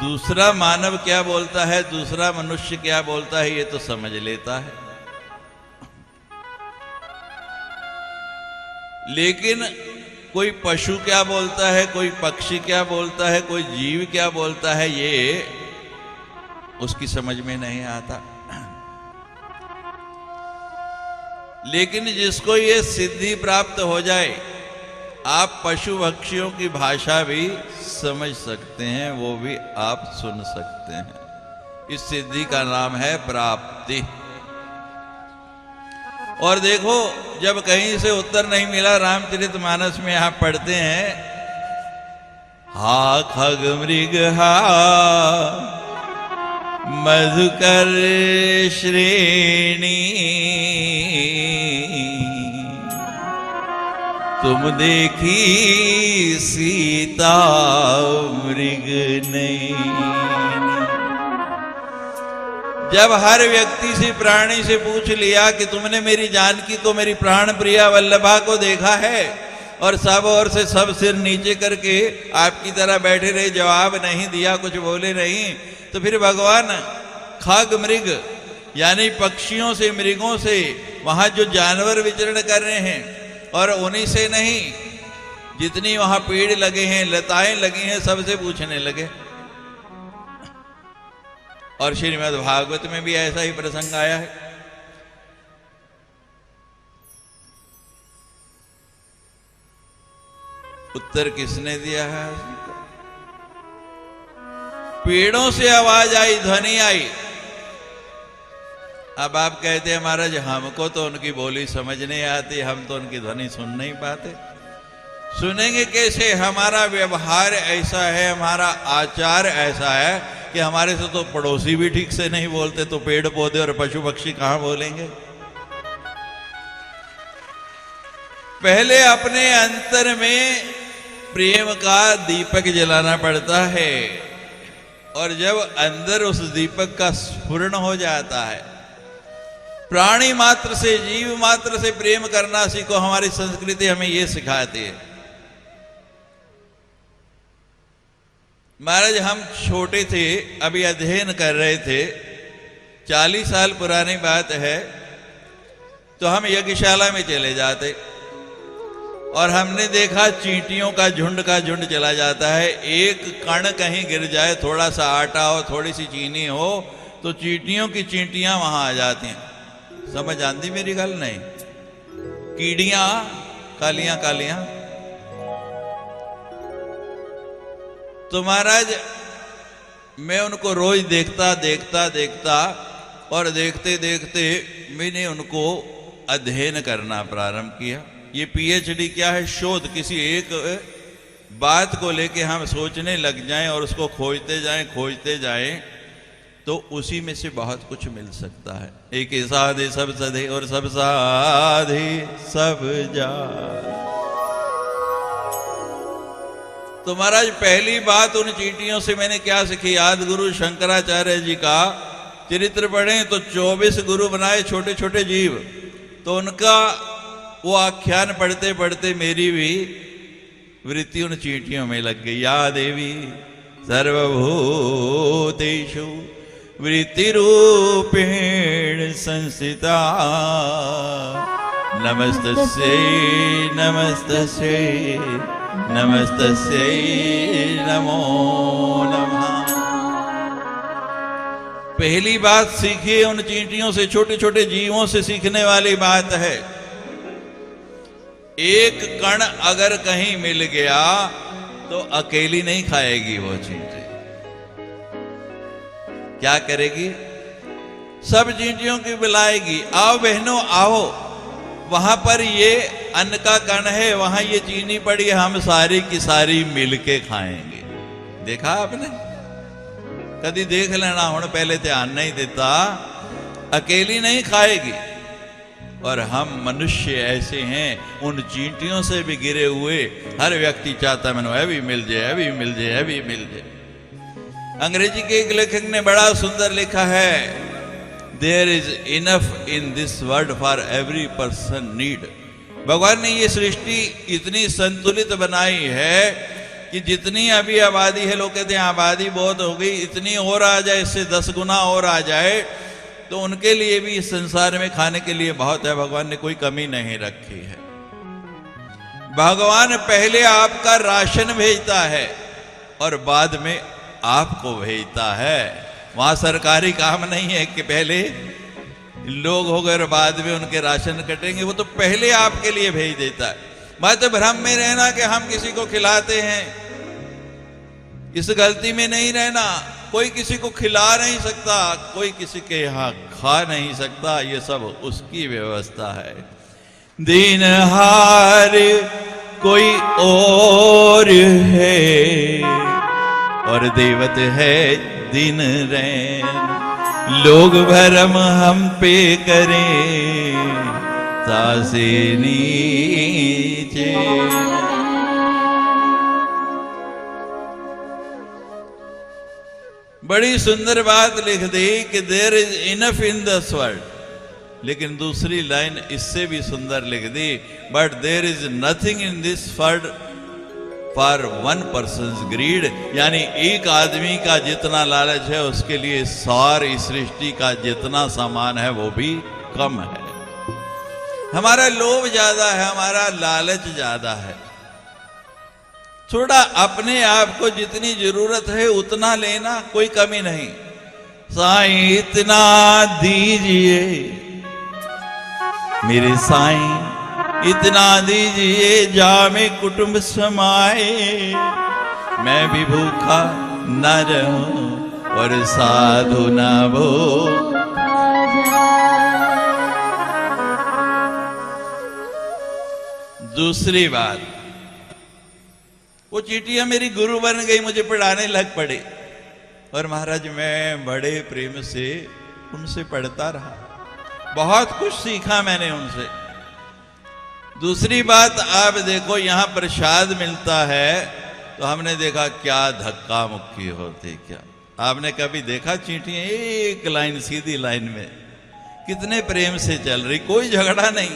दूसरा मानव क्या बोलता है, दूसरा मनुष्य क्या बोलता है, ये तो समझ लेता है, लेकिन कोई पशु क्या बोलता है, कोई पक्षी क्या बोलता है, कोई जीव क्या बोलता है, ये उसकी समझ में नहीं आता। लेकिन जिसको ये सिद्धि प्राप्त हो जाए, आप पशु पक्षियों की भाषा भी समझ सकते हैं, वो भी आप सुन सकते हैं। इस सिद्धि का नाम है प्राप्ति। और देखो, जब कहीं से उत्तर नहीं मिला, रामचरितमानस में आप पढ़ते हैं, हा खग मृग हा मधुकर श्रेणी, तुम देखी सीता मृग नहीं। जब हर व्यक्ति से, प्राणी से पूछ लिया कि तुमने मेरी जानकी को, मेरी प्राण प्रिया वल्लभा को देखा है, और सब ओर से सब सिर नीचे करके आपकी तरह बैठे रहे, जवाब नहीं दिया, कुछ बोले नहीं, तो फिर भगवान खग मृग यानी पक्षियों से, मृगों से, वहां जो जानवर विचरण कर रहे हैं, और उन्हीं से नहीं, जितनी वहां पेड़ लगे हैं, लताएं लगी हैं, सबसे पूछने लगे। और श्रीमद् भागवत में भी ऐसा ही प्रसंग आया है। उत्तर किसने दिया है? पेड़ों से आवाज आई, ध्वनि आई। अब आप कहते हैं महाराज हमको तो उनकी बोली समझ नहीं आती, हम तो उनकी ध्वनि सुन नहीं पाते। सुनेंगे कैसे? हमारा व्यवहार ऐसा है, हमारा आचार ऐसा है कि हमारे से तो पड़ोसी भी ठीक से नहीं बोलते, तो पेड़ पौधे और पशु पक्षी कहां बोलेंगे? पहले अपने अंतर में प्रेम का दीपक जलाना पड़ता है, और जब अंदर उस दीपक का स्फुरण हो जाता है, प्राणी मात्र से, जीव मात्र से प्रेम करना सीखो। हमारी संस्कृति हमें यह सिखाती है। महाराज हम छोटे थे, अभी अध्ययन कर रहे थे, 40 साल पुरानी बात है, तो हम यज्ञशाला में चले जाते और हमने देखा चींटियों का झुंड चला जाता है। एक कण कहीं गिर जाए, थोड़ा सा आटा हो, थोड़ी सी चीनी हो, तो चींटियों की चींटियां वहां आ जाती हैं। समझ आती मेरी गल? नहीं, कीड़ियां कालियां कालियां। तो महाराज मैं उनको रोज देखता और देखते देखते मैंने उनको अध्ययन करना प्रारंभ किया। ये पीएचडी क्या है? शोध। किसी एक बात को लेके हम सोचने लग जाएं और उसको खोजते जाएं तो उसी में से बहुत कुछ मिल सकता है। एक साधे सब सधे और सब साधे सब जाधे। तो महाराज पहली बात उन चींटियों से मैंने क्या सीखी? आदि गुरु शंकराचार्य जी का चरित्र पढ़ें तो 24 गुरु बनाए छोटे छोटे जीव, तो उनका वो आख्यान पढ़ते पढ़ते मेरी भी वृत्ति उन चींटियों में लग गई। या देवी सर्वभूतेषु वृत्तिरूपेण संस्थिता नमस्तस्यै नमस्तस्यै नमस्तस्यै नमो नमः। पहली बात सीखिए उन चींटियों से, छोटे छोटे जीवों से सीखने वाली बात है। एक कण अगर कहीं मिल गया तो अकेली नहीं खाएगी वो चींटी, क्या करेगी? सब चींटियों की बुलाएगी, आओ बहनों आओ, वहां पर ये अन्न का कण है, वहां ये चीनी पड़ी है, हम सारी की सारी मिलके खाएंगे। देखा आपने? कभी देख लेना, हुण पहले ध्यान नहीं देता, अकेली नहीं खाएगी। और हम मनुष्य ऐसे हैं, उन चींटियों से भी गिरे हुए हर व्यक्ति चाहता है मैंने भी मिल जाए, भी मिल जाए, भी मिल जाए। अंग्रेजी के एक लेखक ने बड़ा सुंदर लिखा है, there is enough in this world for every person need. भगवान ने ये सृष्टि इतनी संतुलित बनाई है कि जितनी अभी आबादी है, लोग कहते हैं आबादी बहुत हो गई, इतनी और आ जाए, इससे 10 गुना और आ जाए तो उनके लिए भी इस संसार में खाने के लिए बहुत है। भगवान ने कोई कमी नहीं रखी है। भगवान पहले आपका राशन भेजता है और बाद में आपको भेजता है। वहां सरकारी काम नहीं है कि पहले लोग हो गए और बाद में उनके राशन कटेंगे, वो तो पहले आपके लिए भेज देता है। बात तो भ्रम में रहना कि हम किसी को खिलाते हैं, इस गलती में नहीं रहना। कोई किसी को खिला नहीं सकता, कोई किसी के यहाँ खा नहीं सकता, ये सब उसकी व्यवस्था है। दीनहार कोई और है और देवत है दिन रैन, लोग भरम हम पे करें तासे नीचे। बड़ी सुंदर बात लिख दी कि there is enough in this world, लेकिन दूसरी लाइन इससे भी सुंदर लिख दी, but there is nothing in this world for one person's greed, यानी एक आदमी का जितना लालच है उसके लिए सारी सृष्टि का जितना सामान है वो भी कम है। हमारा लोभ ज्यादा है, हमारा लालच ज्यादा है। थोड़ा अपने आप को जितनी जरूरत है उतना लेना, कोई कमी नहीं। साईं इतना दीजिए मेरे साईं, इतना दीजिए जामे कुटुंब समाए, मैं भी भूखा न रहूं और साधु न भूख। दूसरी बात, वो चींटियां मेरी गुरु बन गई, मुझे पढ़ाने लग पड़े और महाराज मैं बड़े प्रेम से उनसे पढ़ता रहा, बहुत कुछ सीखा मैंने उनसे। दूसरी बात, आप देखो यहां प्रसाद मिलता है तो हमने देखा क्या धक्का मुक्की होती। क्या आपने कभी देखा चींटियां एक लाइन सीधी लाइन में कितने प्रेम से चल रही, कोई झगड़ा नहीं,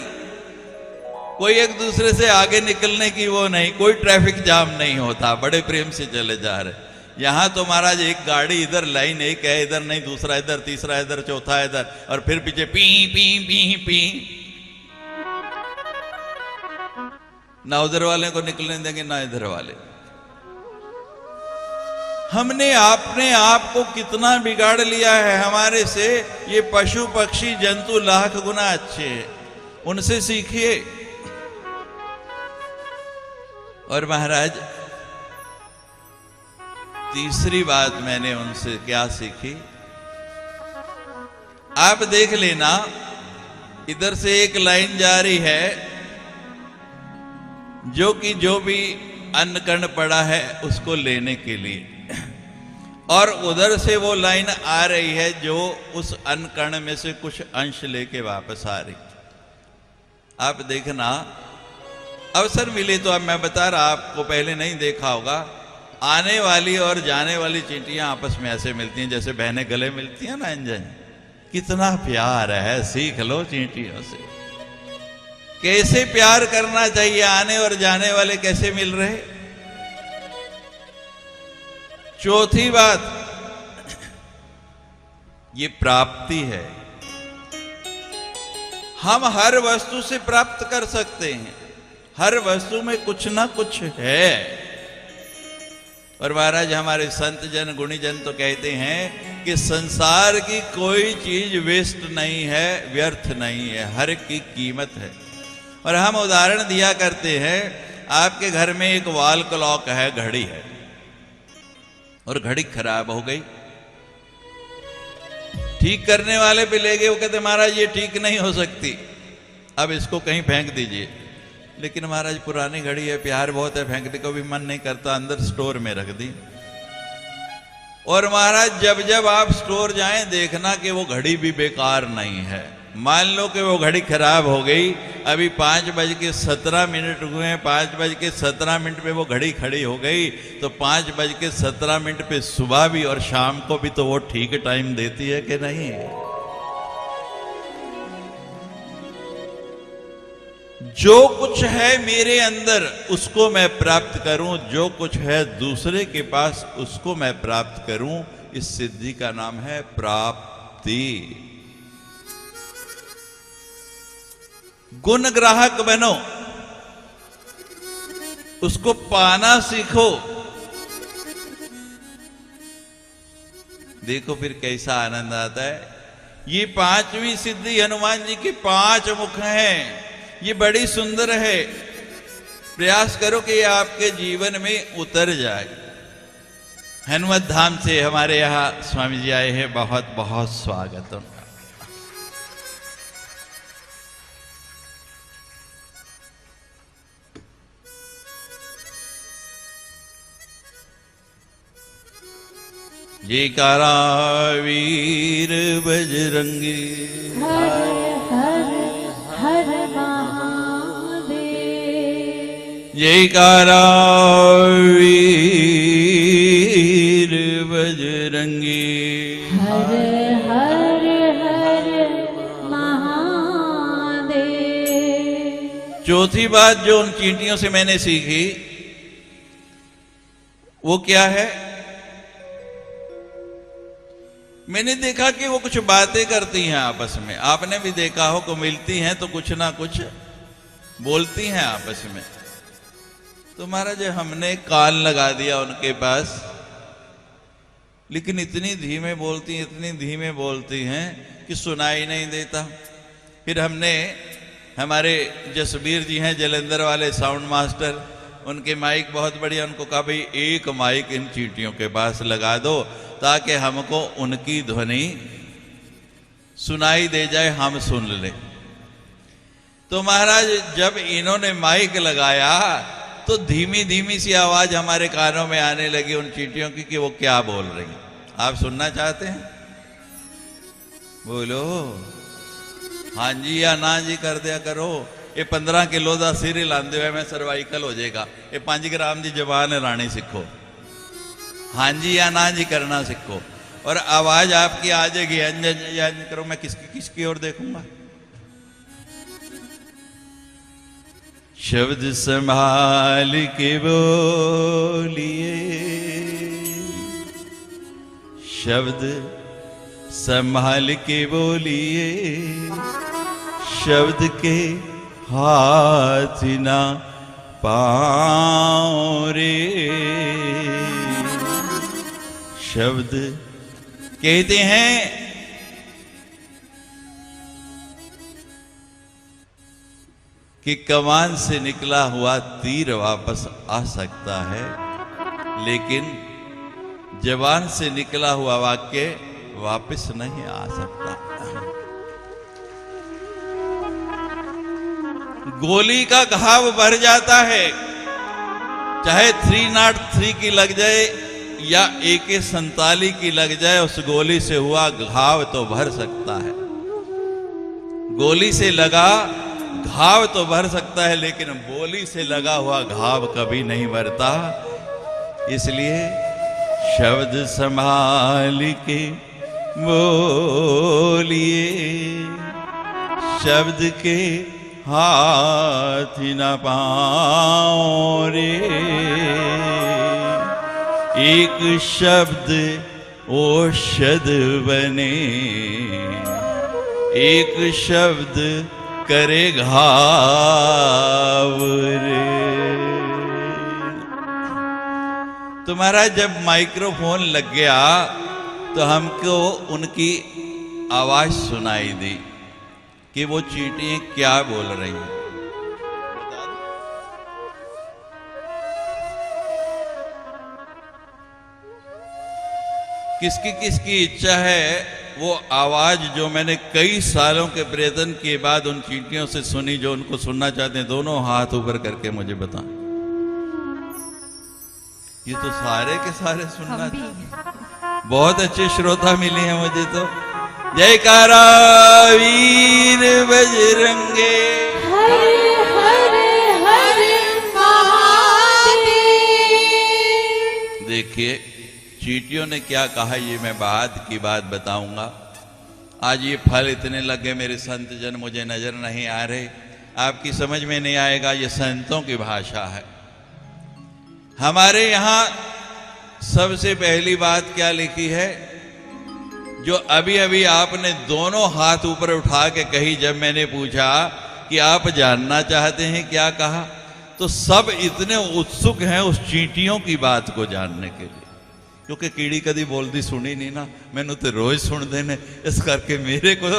कोई एक दूसरे से आगे निकलने की वो नहीं, कोई ट्रैफिक जाम नहीं होता, बड़े प्रेम से चले जा रहे। यहां तो महाराज एक गाड़ी इधर, लाइन एक है इधर नहीं, दूसरा इधर, तीसरा इधर, चौथा इधर, और फिर पीछे पी पी पी पी। ना उधर वाले को निकलने देंगे ना इधर वाले। हमने अपने आप को कितना बिगाड़ लिया है। हमारे से ये पशु पक्षी जंतु लाख गुना अच्छे हैं, उनसे सीखिए। और महाराज तीसरी बात मैंने उनसे क्या सीखी, आप देख लेना, इधर से एक लाइन जा रही है जो कि जो भी अन्न कण पड़ा है उसको लेने के लिए, और उधर से वो लाइन आ रही है जो उस अन्न कण में से कुछ अंश लेके वापस आ रही। आप देखना, अवसर मिले तो अब मैं बता रहा, आपको पहले नहीं देखा होगा, आने वाली और जाने वाली चींटियां आपस में ऐसे मिलती हैं जैसे बहनें गले मिलती हैं ना। इंजन कितना प्यार है, सीख लो चींटियों से। कैसे प्यार करना चाहिए, आने और जाने वाले कैसे मिल रहे। चौथी बात, ये प्राप्ति है। हम हर वस्तु से प्राप्त कर सकते हैं, हर वस्तु में कुछ ना कुछ है। और महाराज हमारे संत जन गुणी जन तो कहते हैं कि संसार की कोई चीज वेस्ट नहीं है, व्यर्थ नहीं है, हर की कीमत है। और हम उदाहरण दिया करते हैं, आपके घर में एक वॉल क्लॉक है, घड़ी है, और घड़ी खराब हो गई, ठीक करने वाले पे ले गए, वो कहते महाराज ये ठीक नहीं हो सकती, अब इसको कहीं फेंक दीजिए। लेकिन महाराज पुरानी घड़ी है, प्यार बहुत है, फेंकने को भी मन नहीं करता, अंदर स्टोर में रख दी। और महाराज जब जब आप स्टोर जाएं देखना कि वो घड़ी भी बेकार नहीं है। मान लो कि वो घड़ी खराब हो गई, अभी 5:17 हुए हैं, 5:17 पे वो घड़ी खड़ी हो गई, तो 5:17 पे सुबह भी और शाम को भी तो वो ठीक टाइम देती है कि नहीं। जो कुछ है मेरे अंदर उसको मैं प्राप्त करूं, जो कुछ है दूसरे के पास उसको मैं प्राप्त करूं, इस सिद्धि का नाम है प्राप्ति। गुण ग्राहक बनो, उसको पाना सीखो। देखो फिर कैसा आनंद आता है। ये 5वीं सिद्धि हनुमान जी के 5 मुख हैं, ये बड़ी सुंदर है। प्रयास करो कि ये आपके जीवन में उतर जाए। हनुमत धाम से हमारे यहाँ स्वामी जी आए हैं, बहुत बहुत स्वागत उनका। जयकारा वीर बजरंगी, हर हर हर महादेव। जयकारा वीर बजरंगी, हर हर हर महादेव। चौथी बात जो उन चींटियों से मैंने सीखी वो क्या है, मैंने देखा कि वो कुछ बातें करती हैं आपस में। आपने भी देखा हो कि मिलती हैं तो कुछ ना कुछ बोलती हैं आपस में। तो महाराज हमने कान लगा दिया उनके पास, लेकिन इतनी धीमे बोलती हैं, इतनी धीमे बोलती हैं कि सुनाई नहीं देता। फिर हमने, हमारे जसबीर जी हैं जलंधर वाले साउंड मास्टर, उनके माइक बहुत बढ़िया, उनको कहा भाई एक माइक इन चींटियों के पास लगा दो ताकि हमको उनकी ध्वनि सुनाई दे जाए, हम सुन ले। तो महाराज जब इन्होंने माइक लगाया तो धीमी धीमी सी आवाज हमारे कानों में आने लगी उन चींटियों की कि वो क्या बोल रही हैं। आप सुनना चाहते हैं? बोलो हाँ जी या ना जी कर दिया करो। ये 15 किलो का सिर लांदे हुए मैं सर्वाइकल हो जाएगा। ये 5 ग्राम की जबान लानी सीखो, हाँ जी या ना जी करना सीखो, और आवाज आपकी आ जाएगी। अंज करो, मैं किसकी ओर देखूंगा। शब्द संभाल के बोलिए, शब्द संभाल के बोलिए, शब्द के हाथ ना पाओ रे। शब्द कहते हैं कि कमान से निकला हुआ तीर वापस आ सकता है, लेकिन जबान से निकला हुआ वाक्य वापस नहीं आ सकता। गोली का घाव भर जाता है, चाहे 303 की लग जाए या AK-47 की लग जाए, उस गोली से हुआ घाव तो भर सकता है। गोली से लगा घाव तो भर सकता है, लेकिन बोली से लगा हुआ घाव कभी नहीं भरता। इसलिए शब्द संभाल के बोलिए, शब्द के हाथ न पाओ रे। एक शब्द औषध बने, एक शब्द करे घाव रे। तो महाराज जब माइक्रोफोन लग गया तो हमको उनकी आवाज सुनाई दी कि वो चींटियां क्या बोल रही हैं। किसकी किसकी इच्छा है वो आवाज जो मैंने कई सालों के प्रयत्न के बाद उन चींटियों से सुनी, जो उनको सुनना चाहते हैं दोनों हाथ ऊपर करके मुझे बताएं। ये तो सारे के सारे सुनना चाहते। बहुत अच्छे श्रोता मिले हैं मुझे तो। जयकारा वीर बजरंगे। हर हर हर महादेव। देखिए चींटियों ने क्या कहा, ये मैं बाद की बात बताऊंगा। आज ये फल इतने लगे मेरे संत जन मुझे नजर नहीं आ रहे, आपकी समझ में नहीं आएगा, ये संतों की भाषा है। हमारे यहां सबसे पहली बात क्या लिखी है, जो अभी अभी आपने दोनों हाथ ऊपर उठा के कही। जब मैंने पूछा कि आप जानना चाहते हैं क्या कहा, तो सब इतने उत्सुक हैं उस चींटियों की बात को जानने के लिए, क्योंकि कीड़ी कभी बोलती सुनी नहीं ना, मैंने तो रोज सुन देने, इस करके मेरे को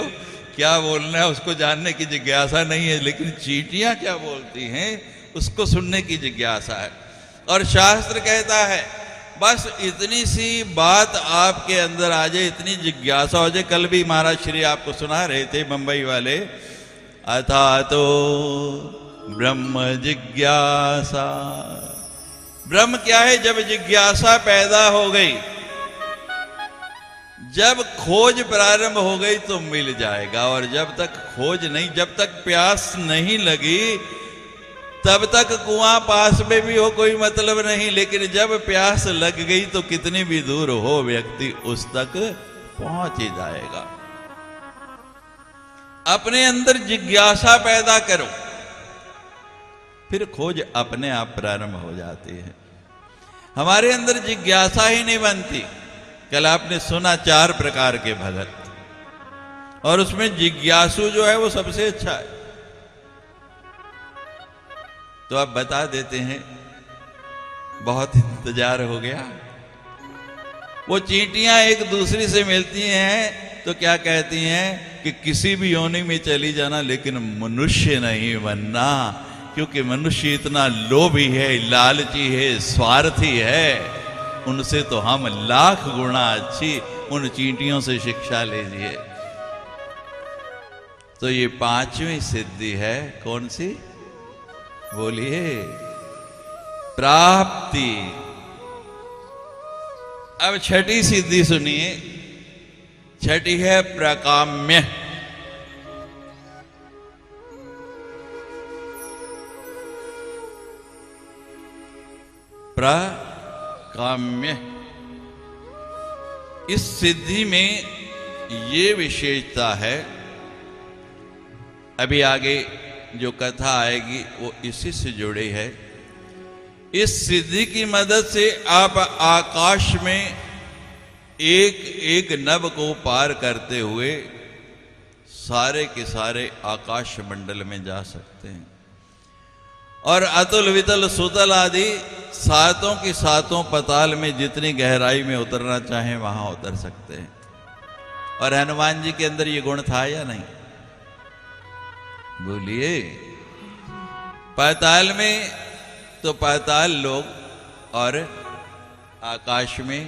क्या बोलना है उसको जानने की जिज्ञासा नहीं है, लेकिन चींटियां क्या बोलती हैं उसको सुनने की जिज्ञासा है। और शास्त्र कहता है बस इतनी सी बात आपके अंदर आ जाए, इतनी जिज्ञासा हो जाए। कल भी महाराज श्री आपको सुना रहे थे बंबई वाले, अथा तो ब्रह्म जिज्ञासा। ब्रह्म क्या है? जब जिज्ञासा पैदा हो गई, जब खोज प्रारंभ हो गई तो मिल जाएगा। और जब तक खोज नहीं, जब तक प्यास नहीं लगी, तब तक कुआं पास में भी हो कोई मतलब नहीं। लेकिन जब प्यास लग गई तो कितनी भी दूर हो व्यक्ति उस तक पहुंच ही जाएगा। अपने अंदर जिज्ञासा पैदा करो, फिर खोज अपने आप प्रारंभ हो जाती है। हमारे अंदर जिज्ञासा ही नहीं बनती। कल आपने सुना 4 प्रकार के भगत, और उसमें जिज्ञासु जो है वो सबसे अच्छा है। तो आप बता देते हैं, बहुत इंतजार हो गया। वो चींटियां एक दूसरी से मिलती हैं तो क्या कहती हैं कि किसी भी योनि में चली जाना, लेकिन मनुष्य नहीं बनना, क्योंकि मनुष्य इतना लोभी है, लालची है, स्वार्थी है, उनसे तो हम लाख गुना अच्छी उन चींटियों से शिक्षा लीजिए। तो ये 5वीं सिद्धि है, कौन सी बोलिए? प्राप्ति। अब 6ठी सिद्धि सुनिए। 6ठी है प्रकाम्य। प्रकाम्य। इस सिद्धि में ये विशेषता है, अभी आगे जो कथा आएगी वो इसी से जुड़ी है। इस सिद्धि की मदद से आप आकाश में एक एक नभ को पार करते हुए सारे के सारे आकाश मंडल में जा सकते हैं, और अतुल वितल सुतल आदि 7 की 7 पताल में जितनी गहराई में उतरना चाहें वहां उतर सकते हैं। और हनुमान जी के अंदर ये गुण था या नहीं? बोलिए। पाताल में तो पाताल लोग, और आकाश में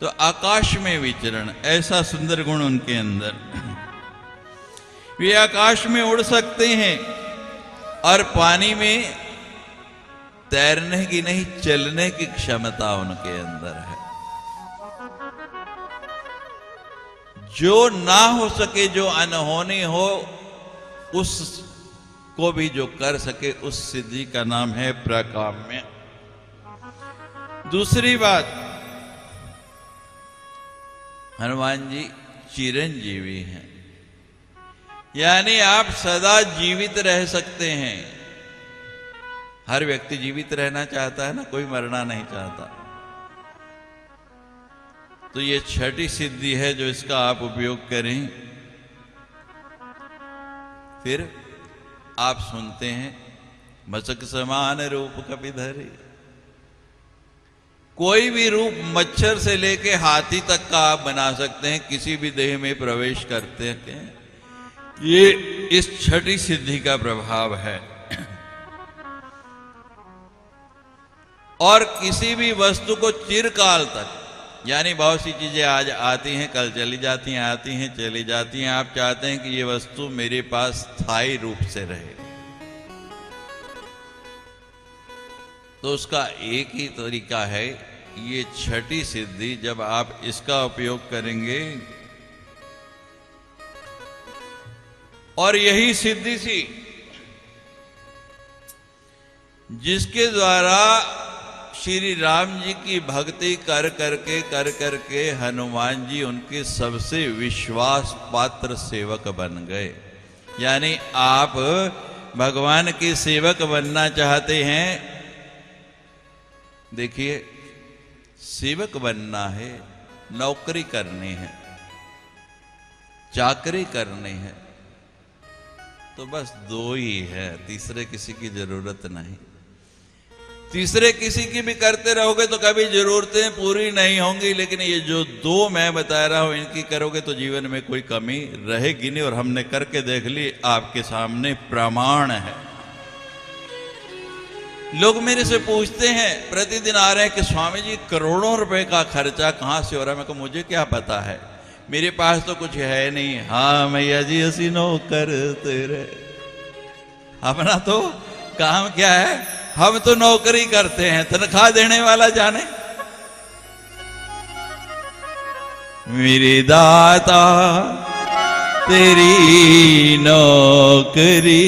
तो आकाश में विचरण, ऐसा सुंदर गुण उनके अंदर। वे आकाश में उड़ सकते हैं, और पानी में तैरने की नहीं, चलने की क्षमता उनके अंदर है। जो ना हो सके, जो अनहोनी हो, उस को भी जो कर सके, उस सिद्धि का नाम है प्रकाम्य। दूसरी बात, हनुमान जी चिरंजीवी हैं। यानी आप सदा जीवित रह सकते हैं। हर व्यक्ति जीवित रहना चाहता है ना, कोई मरना नहीं चाहता। तो ये छठी सिद्धि है जो इसका आप उपयोग करें। फिर आप सुनते हैं मशक समान रूप कपिधरे। कोई भी रूप मच्छर से लेके हाथी तक का आप बना सकते हैं, किसी भी देह में प्रवेश करते हैं। ये इस छठी सिद्धि का प्रभाव है। और किसी भी वस्तु को चिरकाल तक, यानी बहुत सी चीजें आज आती हैं, कल चली जाती हैं, आती हैं, चली जाती हैं। आप चाहते हैं कि ये वस्तु मेरे पास स्थायी रूप से रहे, तो उसका एक ही तरीका है, ये छठी सिद्धि। जब आप इसका उपयोग करेंगे, और यही सिद्धि सी जिसके द्वारा श्री राम जी की भक्ति कर करके हनुमान जी उनके सबसे विश्वास पात्र सेवक बन गए। यानी आप भगवान के सेवक बनना चाहते हैं, देखिए सेवक बनना है, नौकरी करनी है, चाकरी करनी है, तो बस दो ही है, तीसरे किसी की जरूरत नहीं। तीसरे किसी की भी करते रहोगे तो कभी जरूरतें पूरी नहीं होंगी, लेकिन ये जो दो मैं बता रहा हूं इनकी करोगे तो जीवन में कोई कमी रहेगी नहीं। और हमने करके देख ली, आपके सामने प्रमाण है। लोग मेरे से पूछते हैं, प्रतिदिन आ रहे हैं कि स्वामी जी करोड़ों रुपए का खर्चा कहां से हो रहा है। मैं कहूं मुझे क्या पता है, मेरे पास तो कुछ है नहीं। हाँ मैया जी असी नौकर तेरे, अपना तो काम क्या है, हम तो नौकरी करते हैं, तनख्वाह देने वाला जाने। मेरे दाता तेरी नौकरी,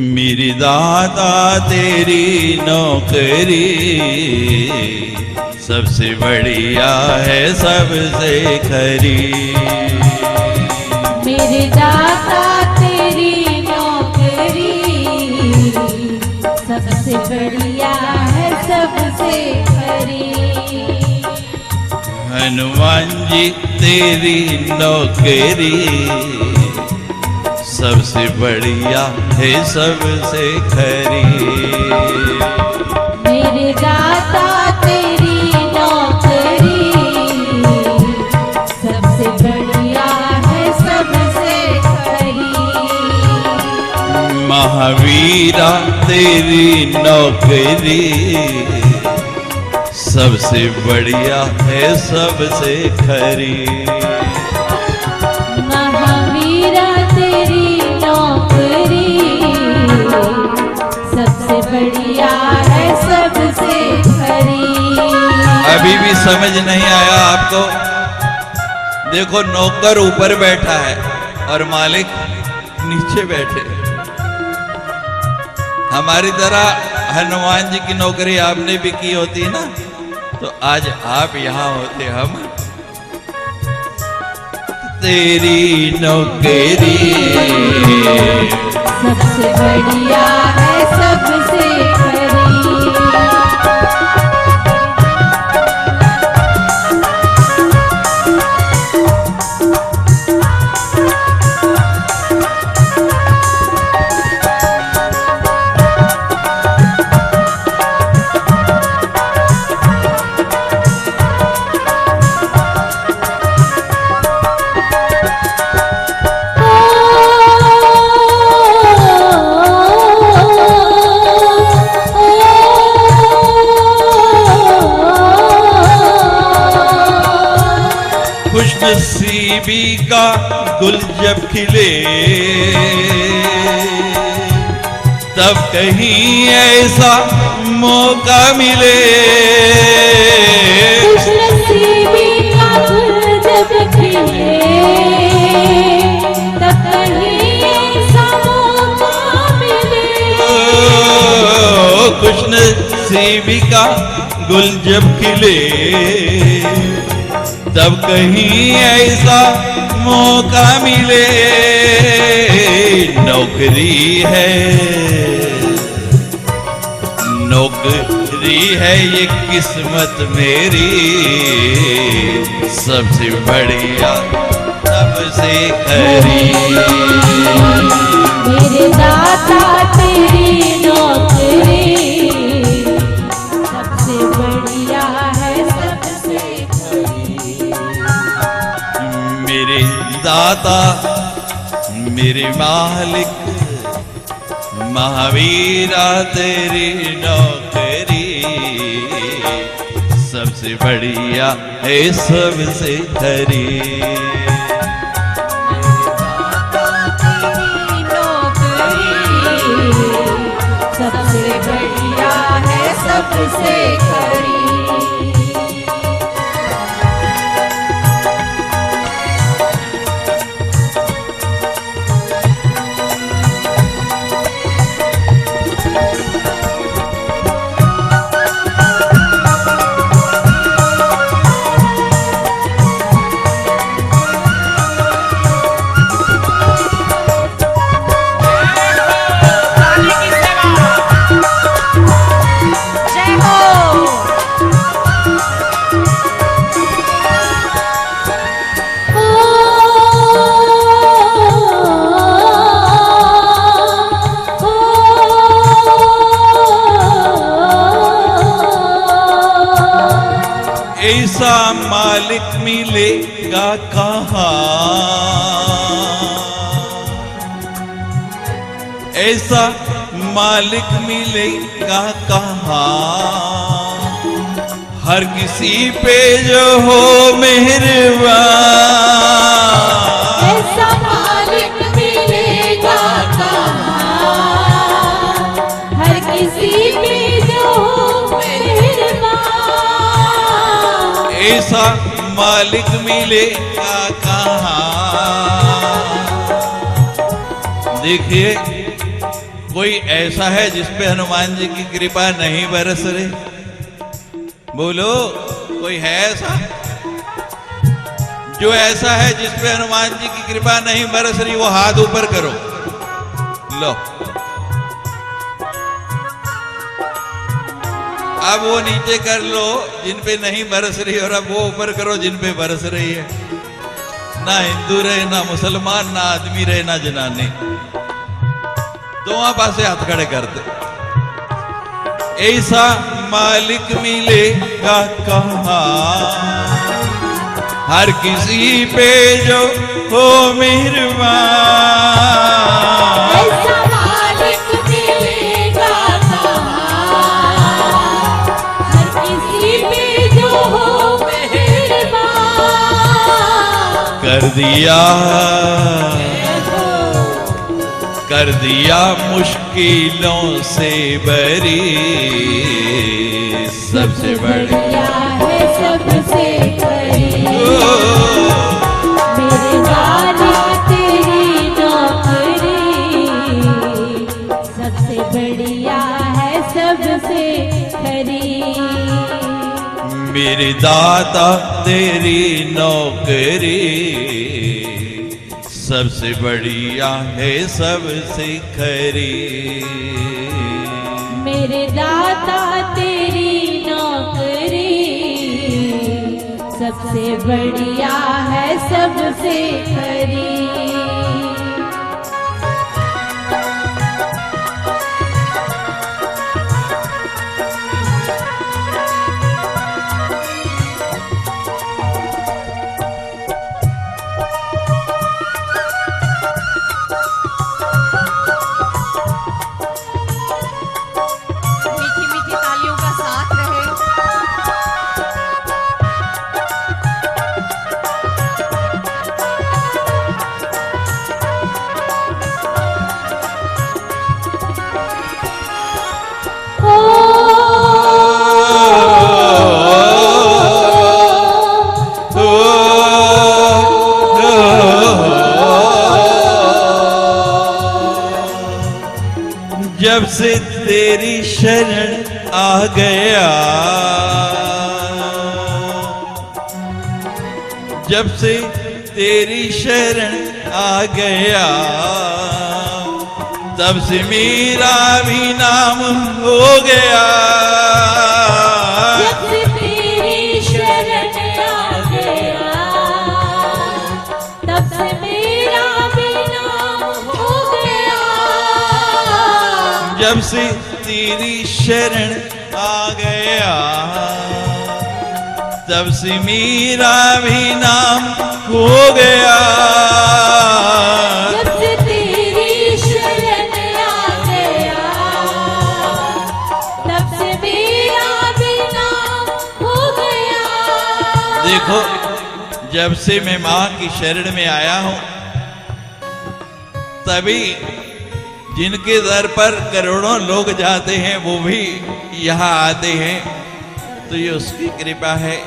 मेरी दाता तेरी नौकरी सबसे बढ़िया है सबसे खरी। मेरे दाता तेरी नौकरी सबसे बढ़िया है सबसे खरी। हनुमान जी तेरी नौकरी सबसे बढ़िया है सबसे खरी। मेरे दाता तेरी नौकरी सबसे बढ़िया है सबसे खरी। महावीरा तेरी नौकरी सबसे बढ़िया है सबसे खरी। महावीरा तेरी नौकरी सबसे बढ़िया है सबसे खरी। अभी भी समझ नहीं आया आपको? देखो नौकर ऊपर बैठा है और मालिक नीचे बैठे। हमारी तरह हनुमान जी की नौकरी आपने भी की होती ना, तो आज आप यहां होते। हम तेरी नौकरी सबसे बढ़िया है सबसे खरी। नसीबी का गुल जब खिले तब कहीं ऐसा मौका मिले। खुशनसीबी का गुल जब खिले तब कहीं ऐसा मौका मिले। खुशनसीबी का गुल जब खिले तब कहीं ऐसा मौका मिले। नौकरी है ये किस्मत मेरी, सबसे बढ़िया सबसे खरी। मेरे दाता तेरी नौकरी सबसे बढ़िया है सबसे खरी। मेरे दाता मेरे मालिक महावीरा तेरी नौकरी सबसे बढ़िया है सबसे खरी। सबसे बढ़िया है सबसे खरी। ऐसा मालिक मिलेगा कहाँ, ऐसा मालिक मिलेगा कहाँ, हर किसी पे जो हो मेहरबान। ऐसा मालिक मिलेगा कहाँ, हर किसी पे जो हो मेहरबान। ऐसा मालिक मिलेगा कहाँ। देखिए, कोई ऐसा है जिस पे हनुमान जी की कृपा नहीं बरस रही? बोलो, कोई है ऐसा? जो ऐसा है जिस पे हनुमान जी की कृपा नहीं बरस रही, वो हाथ ऊपर करो। लो, अब वो नीचे कर लो जिन पे नहीं बरस रही, और अब वो ऊपर करो जिन पे बरस रही है। ना हिंदू रहे, ना मुसलमान, ना आदमी रहे, ना जनानी, दोनों पासे हाथ खड़े कर दे। ऐसा मालिक मिलेगा कहाँ, हर किसी पे जो हो मेहरबान। ऐसा मालिक मिलेगा कहाँ, हर किसी पे जो हो मेहरबान। कर दिया मुश्किलों से बरी, सबसे बढ़िया है सबसे खरी। मेरे वाली तेरी नौकरी सबसे बढ़िया है सबसे खरी। मेरे दाता तेरी नौकरी सबसे बढ़िया है सबसे खरी। मेरे दाता तेरी नौकरी सबसे बढ़िया है सबसे खरी। मीठी मीठी तालियों का साथ रहे। जब से तेरी शरण आ गया, जब से तेरी शरण आ गया, तब से मेरा भी नाम हो गया। जब से तेरी शरण आ गया, तब से मेरा भी नाम हो गया। जब से तेरी शरण आ गया, तब से मेरा भी नाम हो गया। जब से तेरी शरण आ गया, तब से मेरा भी नाम हो गया। देखो, जब से मैं मां की शरण में आया हूं, तभी जिनके दर पर करोड़ों लोग जाते हैं वो भी यहां आते हैं, तो ये उसकी कृपा है।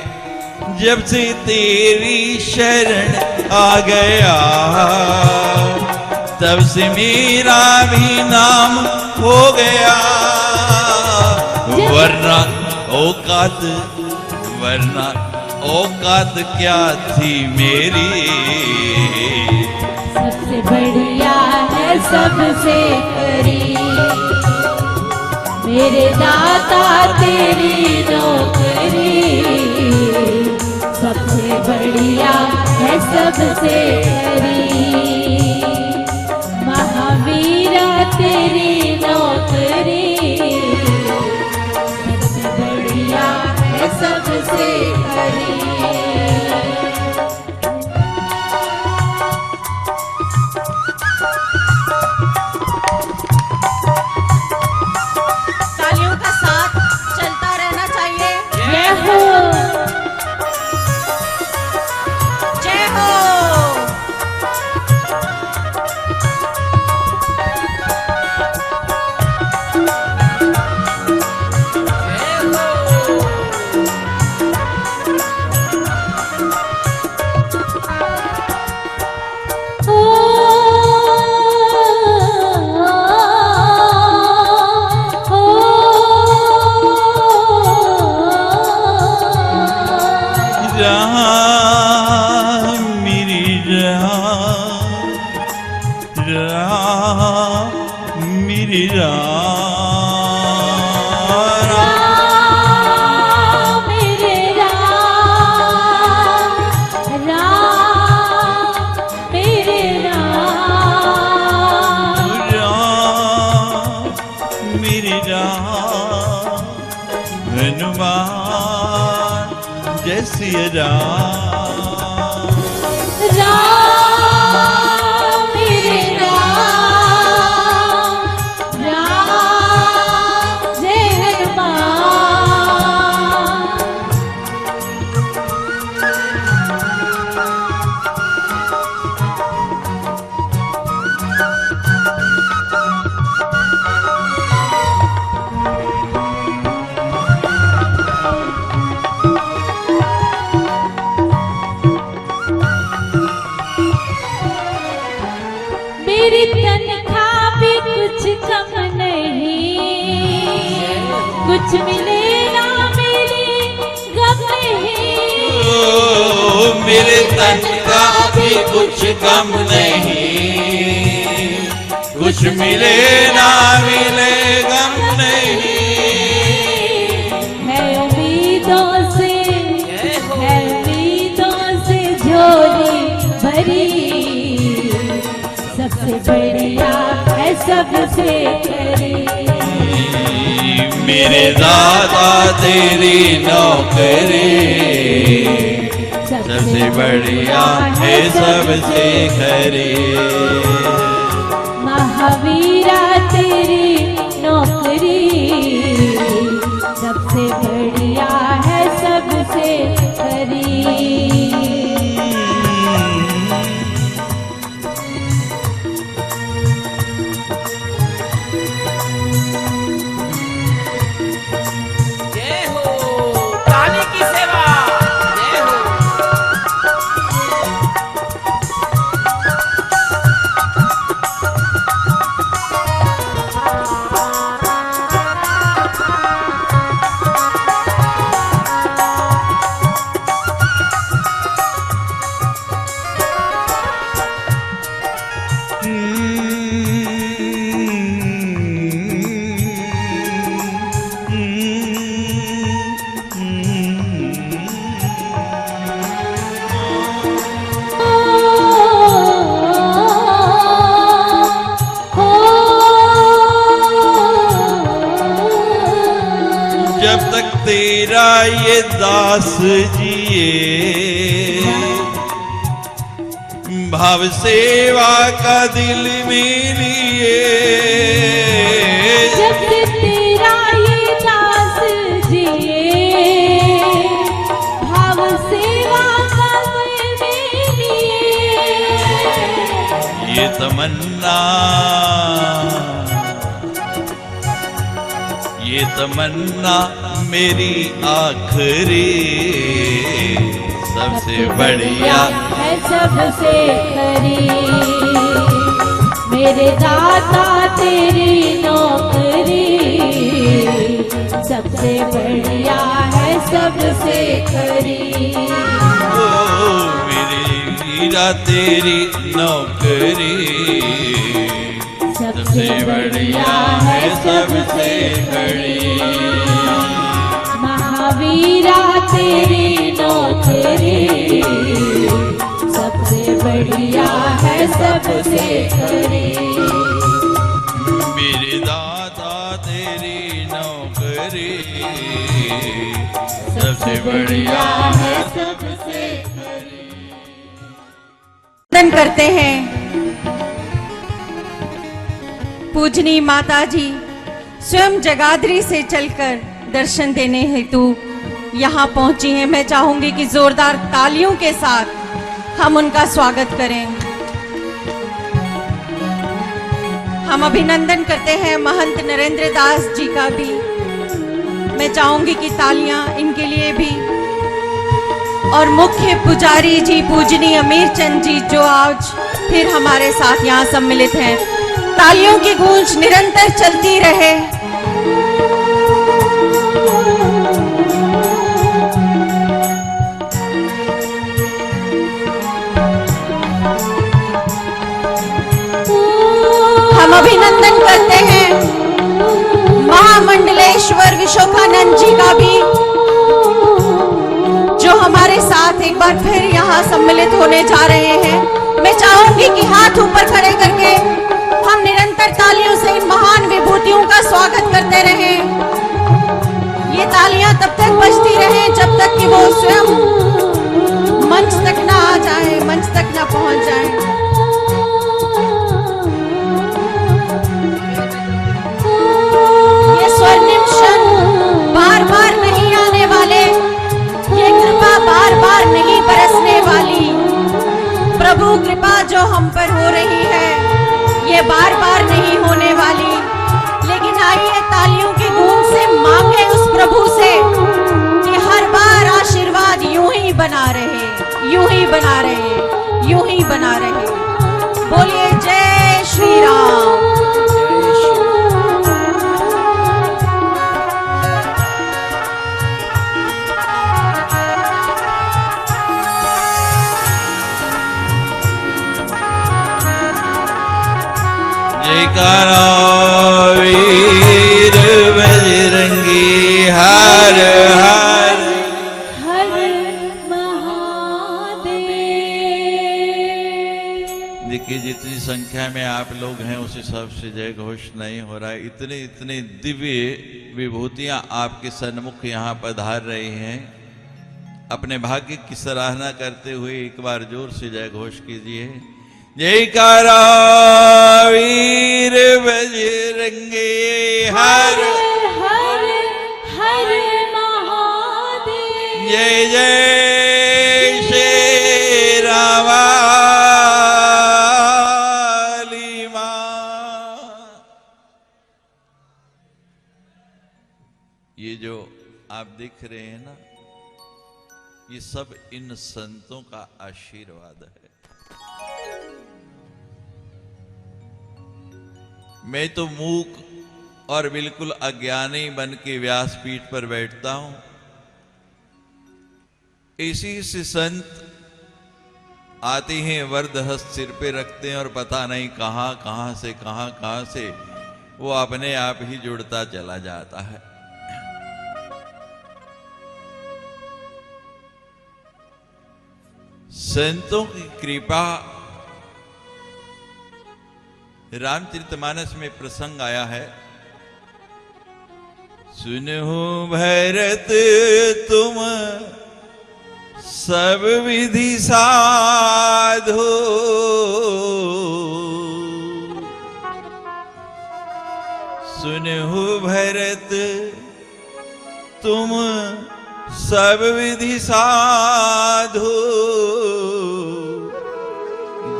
जब से तेरी शरण आ गया, तब से मेरा भी नाम हो गया। वरना औकात, वरना औकात क्या थी मेरी। सबसे बढ़िया है सबसे करी, मेरे दाता तेरी नौकरी। सबसे बढ़िया है सबसे करी, महावीरा तेरी नौकरी। सबसे बढ़िया है सबसे करी। तालियों का साथ चलता रहना चाहिए। जय हो, जय हो। मेरी राम मेरे राम, राम मेरे राम। मेरी राम, हनुमान जय सिया राम। राम मेरे राम, राम जय हनुमान। मेरी तनख्वाह भी कुछ कम नहीं, कुछ मिले ना मेरे गम नहीं। ओ, मेरे तन का भी कुछ कम नहीं, कुछ मिले ना मिले गम नहीं। है उम्मीदों से, है उम्मीदों से झोली भरी। सबसे बढ़िया है सबसे करी, मेरे दादा तेरी नौकरी। सबसे बढ़िया है सबसे खरी। महावीरा तेरी नौकरी। सबसे बढ़िया है सबसे करी। जय हो काली की सेवा। जय हो। जब तक तेरा ये दास जिए, भाव सेवा का दिल में लिए। जब तक तेरा ये दास जिए, भाव सेवा का दिल में लिए। ये तमन्ना, ये तमन्ना मेरी आखिरी, सबसे बढ़िया है सबसे खरी। मेरे दाता तेरी नौकरी, सबसे बढ़िया है सबसे खरी। ओ मेरी हीरा तेरी नौकरी, सबसे बढ़िया है सबसे खड़ी। महावीरा तेरी नौकरी, सबसे बढ़िया है सबसे खरी। मेरे दाता तेरी नौकरी, सबसे बढ़िया है सबसे खरी। वंदन करते हैं पूजनी माता जी स्वयं जगाधरी से चलकर दर्शन देने हेतु यहाँ पहुंची हैं। मैं चाहूंगी कि जोरदार तालियों के साथ हम उनका स्वागत करें। हम अभिनंदन करते हैं महंत नरेंद्र दास जी का भी। मैं चाहूंगी कि तालियां इनके लिए भी, और मुख्य पुजारी जी पूजनी अमीर चंद जी जो आज फिर हमारे साथ यहाँ सम्मिलित हैं। तालियों की गूंज निरंतर चलती रहे। हम अभिनंदन करते हैं महामंडलेश्वर विश्वकानंद जी का भी, जो हमारे साथ एक बार फिर यहाँ सम्मिलित होने जा रहे हैं। मैं चाहूंगी कि हाथ ऊपर खड़े करके हम निरंतर तालियों से इन महान विभूतियों का स्वागत करते रहें। ये तालियां तब तक बजती रहें जब तक कि वो स्वयं मंच तक ना आ जाए, मंच तक ना पहुंच जाए। ये स्वर्णिम क्षण बार बार नहीं आने वाले, ये कृपा बार बार नहीं बरसने वाली। प्रभु कृपा जो हम पर हो रही है ये बार बार नहीं होने वाली। लेकिन आइए तालियों की गूंज से मांगे उस प्रभु से कि हर बार आशीर्वाद यूं ही बना रहे, यूं ही बना रहे, यूं ही बना रहे। बोलिए जय श्री राम। जयकारा वीर बजरंगी हर हर हर महादेव। देखिए जितनी संख्या में आप लोग हैं उस हिसाब से जय घोष नहीं हो रहा है। इतने इतने दिव्य विभूतियां आपके सन्मुख यहाँ पधार रही हैं। अपने भाग्य की सराहना करते हुए एक बार जोर से जय घोष कीजिए। जयकारा वीर बजरंगी हर हर हर महादेव। जय जय श्री राम मां। ये जो आप देख रहे हैं ना, ये सब इन संतों का आशीर्वाद है। मैं तो मूक और बिल्कुल अज्ञानी बन के व्यासपीठ पर बैठता हूं। इसी से संत आते हैं, वरद हस्त सिर पे रखते हैं और पता नहीं कहां से वो अपने आप ही जुड़ता चला जाता है। संतों की कृपा। रामचरितमानस में प्रसंग आया है, सुनहु भरत तुम सब विधि साधो, सुनहु भरत तुम सब विधि साधो,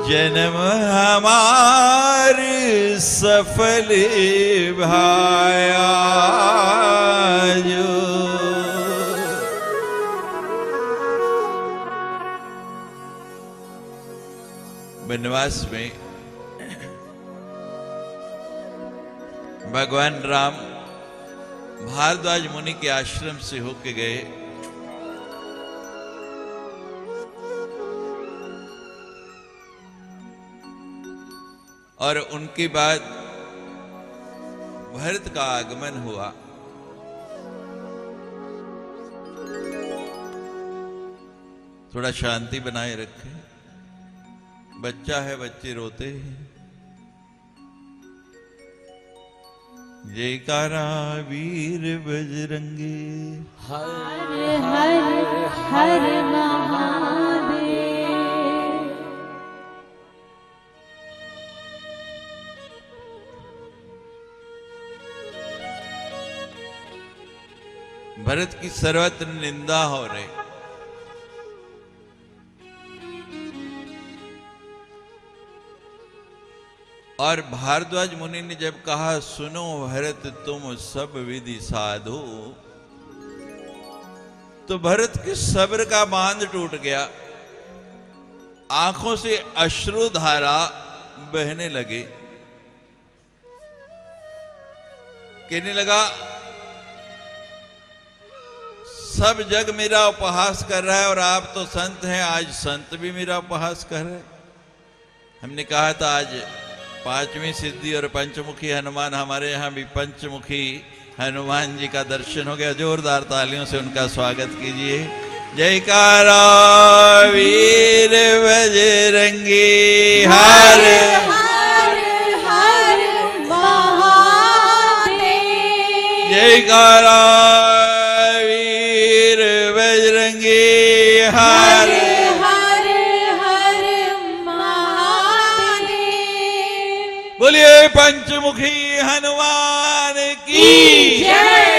जन्म हमार सफल भाया जो। वनवास में भगवान राम भारद्वाज मुनि के आश्रम से होके गए और उनके बाद भरत का आगमन हुआ। थोड़ा शांति बनाए रखें, बच्चा है, बच्चे रोते हैं। जयकारा वीर बजरंगी हर हर हर महादेव। भरत की सर्वत्र निंदा हो रही। और भारद्वाज मुनि ने जब कहा सुनो भरत तुम सब विधि साधो, तो भरत के सब्र का बांध टूट गया। आंखों से अश्रुधारा बहने लगे। कहने लगा सब जग मेरा उपहास कर रहा है और आप तो संत हैं, आज संत भी मेरा उपहास कर रहे हैं। हमने कहा था आज पांचवी सिद्धि और पंचमुखी हनुमान, हमारे यहाँ भी पंचमुखी हनुमान जी का दर्शन हो गया। जोरदार तालियों से उनका स्वागत कीजिए। जयकारा वीर बजरंगी हर हर हर महादेव। जयकारा वीर बजरंगी हर हर हर महादेव। बोलिए पंचमुखी हनुमान की जय।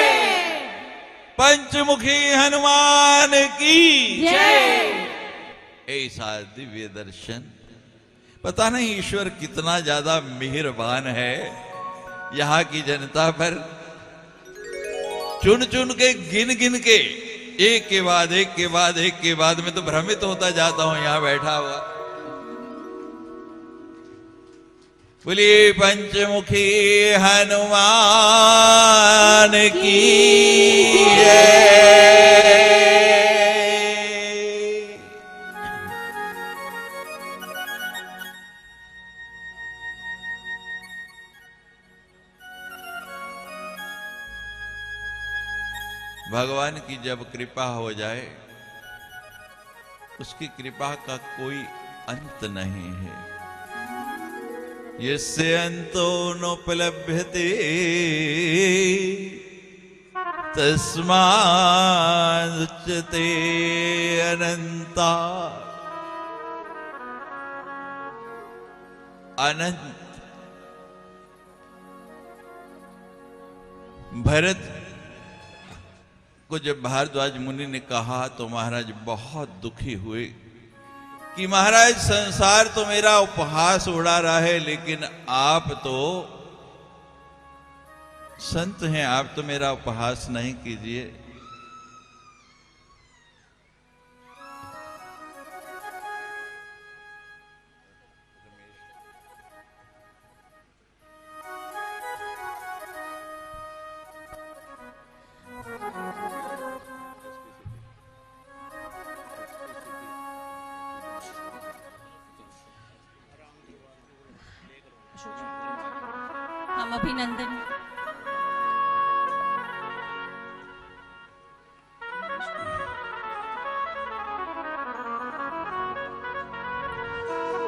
पंचमुखी हनुमान की जय। ऐसा दिव्य दर्शन, पता नहीं ईश्वर कितना ज्यादा मेहरबान है यहाँ की जनता पर। चुन चुन के गिन गिन के एक के बाद एक के बाद एक के बाद में तो भ्रमित होता जाता हूं यहाँ बैठा हुआ। बोलिए पंचमुखी हनुमान की जय। भगवान की जब कृपा हो जाए उसकी कृपा का कोई अंत नहीं है। यस्य अंतो नोपलभ्यते तस्मादुच्यते अनंता। अनंत भरत को जब भारद्वाज मुनि ने कहा तो महाराज बहुत दुखी हुए कि महाराज संसार तो मेरा उपहास उड़ा रहा है, लेकिन आप तो संत हैं, आप तो मेरा उपहास नहीं कीजिए।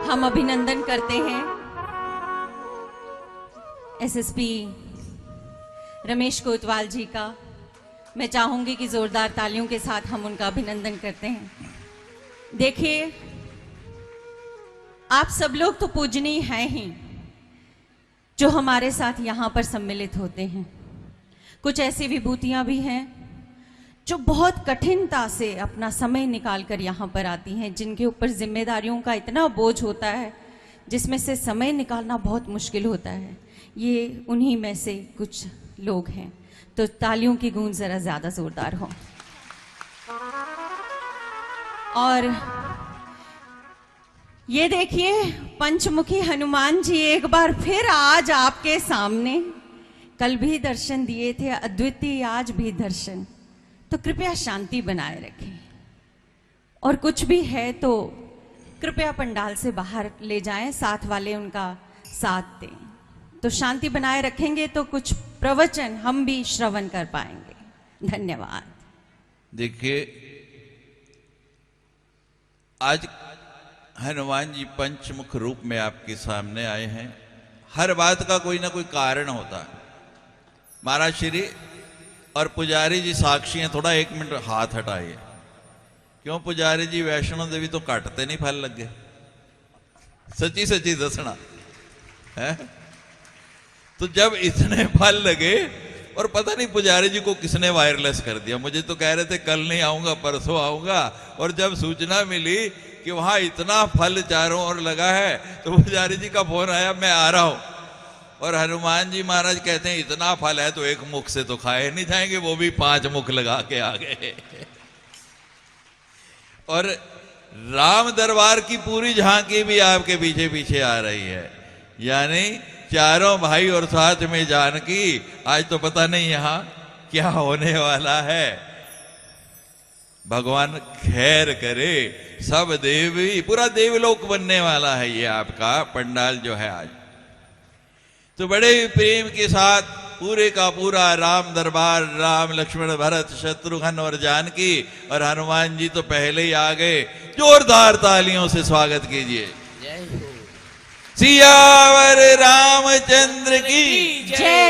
हम अभिनंदन करते हैं एसएसपी रमेश कोतवाल जी का मैं चाहूंगी कि जोरदार तालियों के साथ हम उनका अभिनंदन करते हैं। देखिए, आप सब लोग तो पूजनीय हैं ही, जो हमारे साथ यहाँ पर सम्मिलित होते हैं। कुछ ऐसी विभूतियाँ भी हैं जो बहुत कठिनता से अपना समय निकाल कर यहाँ पर आती हैं, जिनके ऊपर जिम्मेदारियों का इतना बोझ होता है जिसमें से समय निकालना बहुत मुश्किल होता है। ये उन्हीं में से कुछ लोग हैं, तो तालियों की गूंज ज़रा ज़्यादा ज़ोरदार हो। और ये देखिए, पंचमुखी हनुमान जी एक बार फिर आज आपके सामने। कल भी दर्शन दिए थे, अद्वितीय आज भी दर्शन। तो कृपया शांति बनाए रखें, और कुछ भी है तो कृपया पंडाल से बाहर ले जाएं, साथ वाले उनका साथ दें। तो शांति बनाए रखेंगे तो कुछ प्रवचन हम भी श्रवण कर पाएंगे। धन्यवाद। देखिए, आज हनुमान जी पंचमुख रूप में आपके सामने आए हैं। हर बात का कोई ना कोई कारण होता है। महाराज श्री और पुजारी जी साक्षी हैं। थोड़ा 1 मिनट हाथ हटाइए। क्यों पुजारी जी, वैष्णो देवी तो काटते नहीं फल लगे? सच्ची सच्ची दसना है। तो जब इतने फल लगे, और पता नहीं पुजारी जी को किसने वायरलेस कर दिया। मुझे तो कह रहे थे कल नहीं आऊंगा, परसों आऊंगा, और जब सूचना मिली कि वहां इतना फल चारों ओर लगा है, तो पुजारी जी का फोन आया, मैं आ रहा हूं। और हनुमान जी महाराज कहते हैं इतना फल है तो एक मुख से तो खाए नहीं जाएंगे, वो भी 5 मुख लगा के आ गए। और राम दरबार की पूरी झांकी भी आपके पीछे पीछे आ रही है, यानी चारों भाई और साथ में जानकी। आज तो पता नहीं यहां क्या होने वाला है। भगवान खैर करे, सब देवी, पूरा देवलोक बनने वाला है ये आपका पंडाल जो है आज। तो बड़े प्रेम के साथ पूरे का पूरा राम दरबार, राम लक्ष्मण भरत शत्रुघ्न और जानकी, और हनुमान जी तो पहले ही आ गए। जोरदार तालियों से स्वागत कीजिए। जय हो। सियावर रामचंद्र की जय।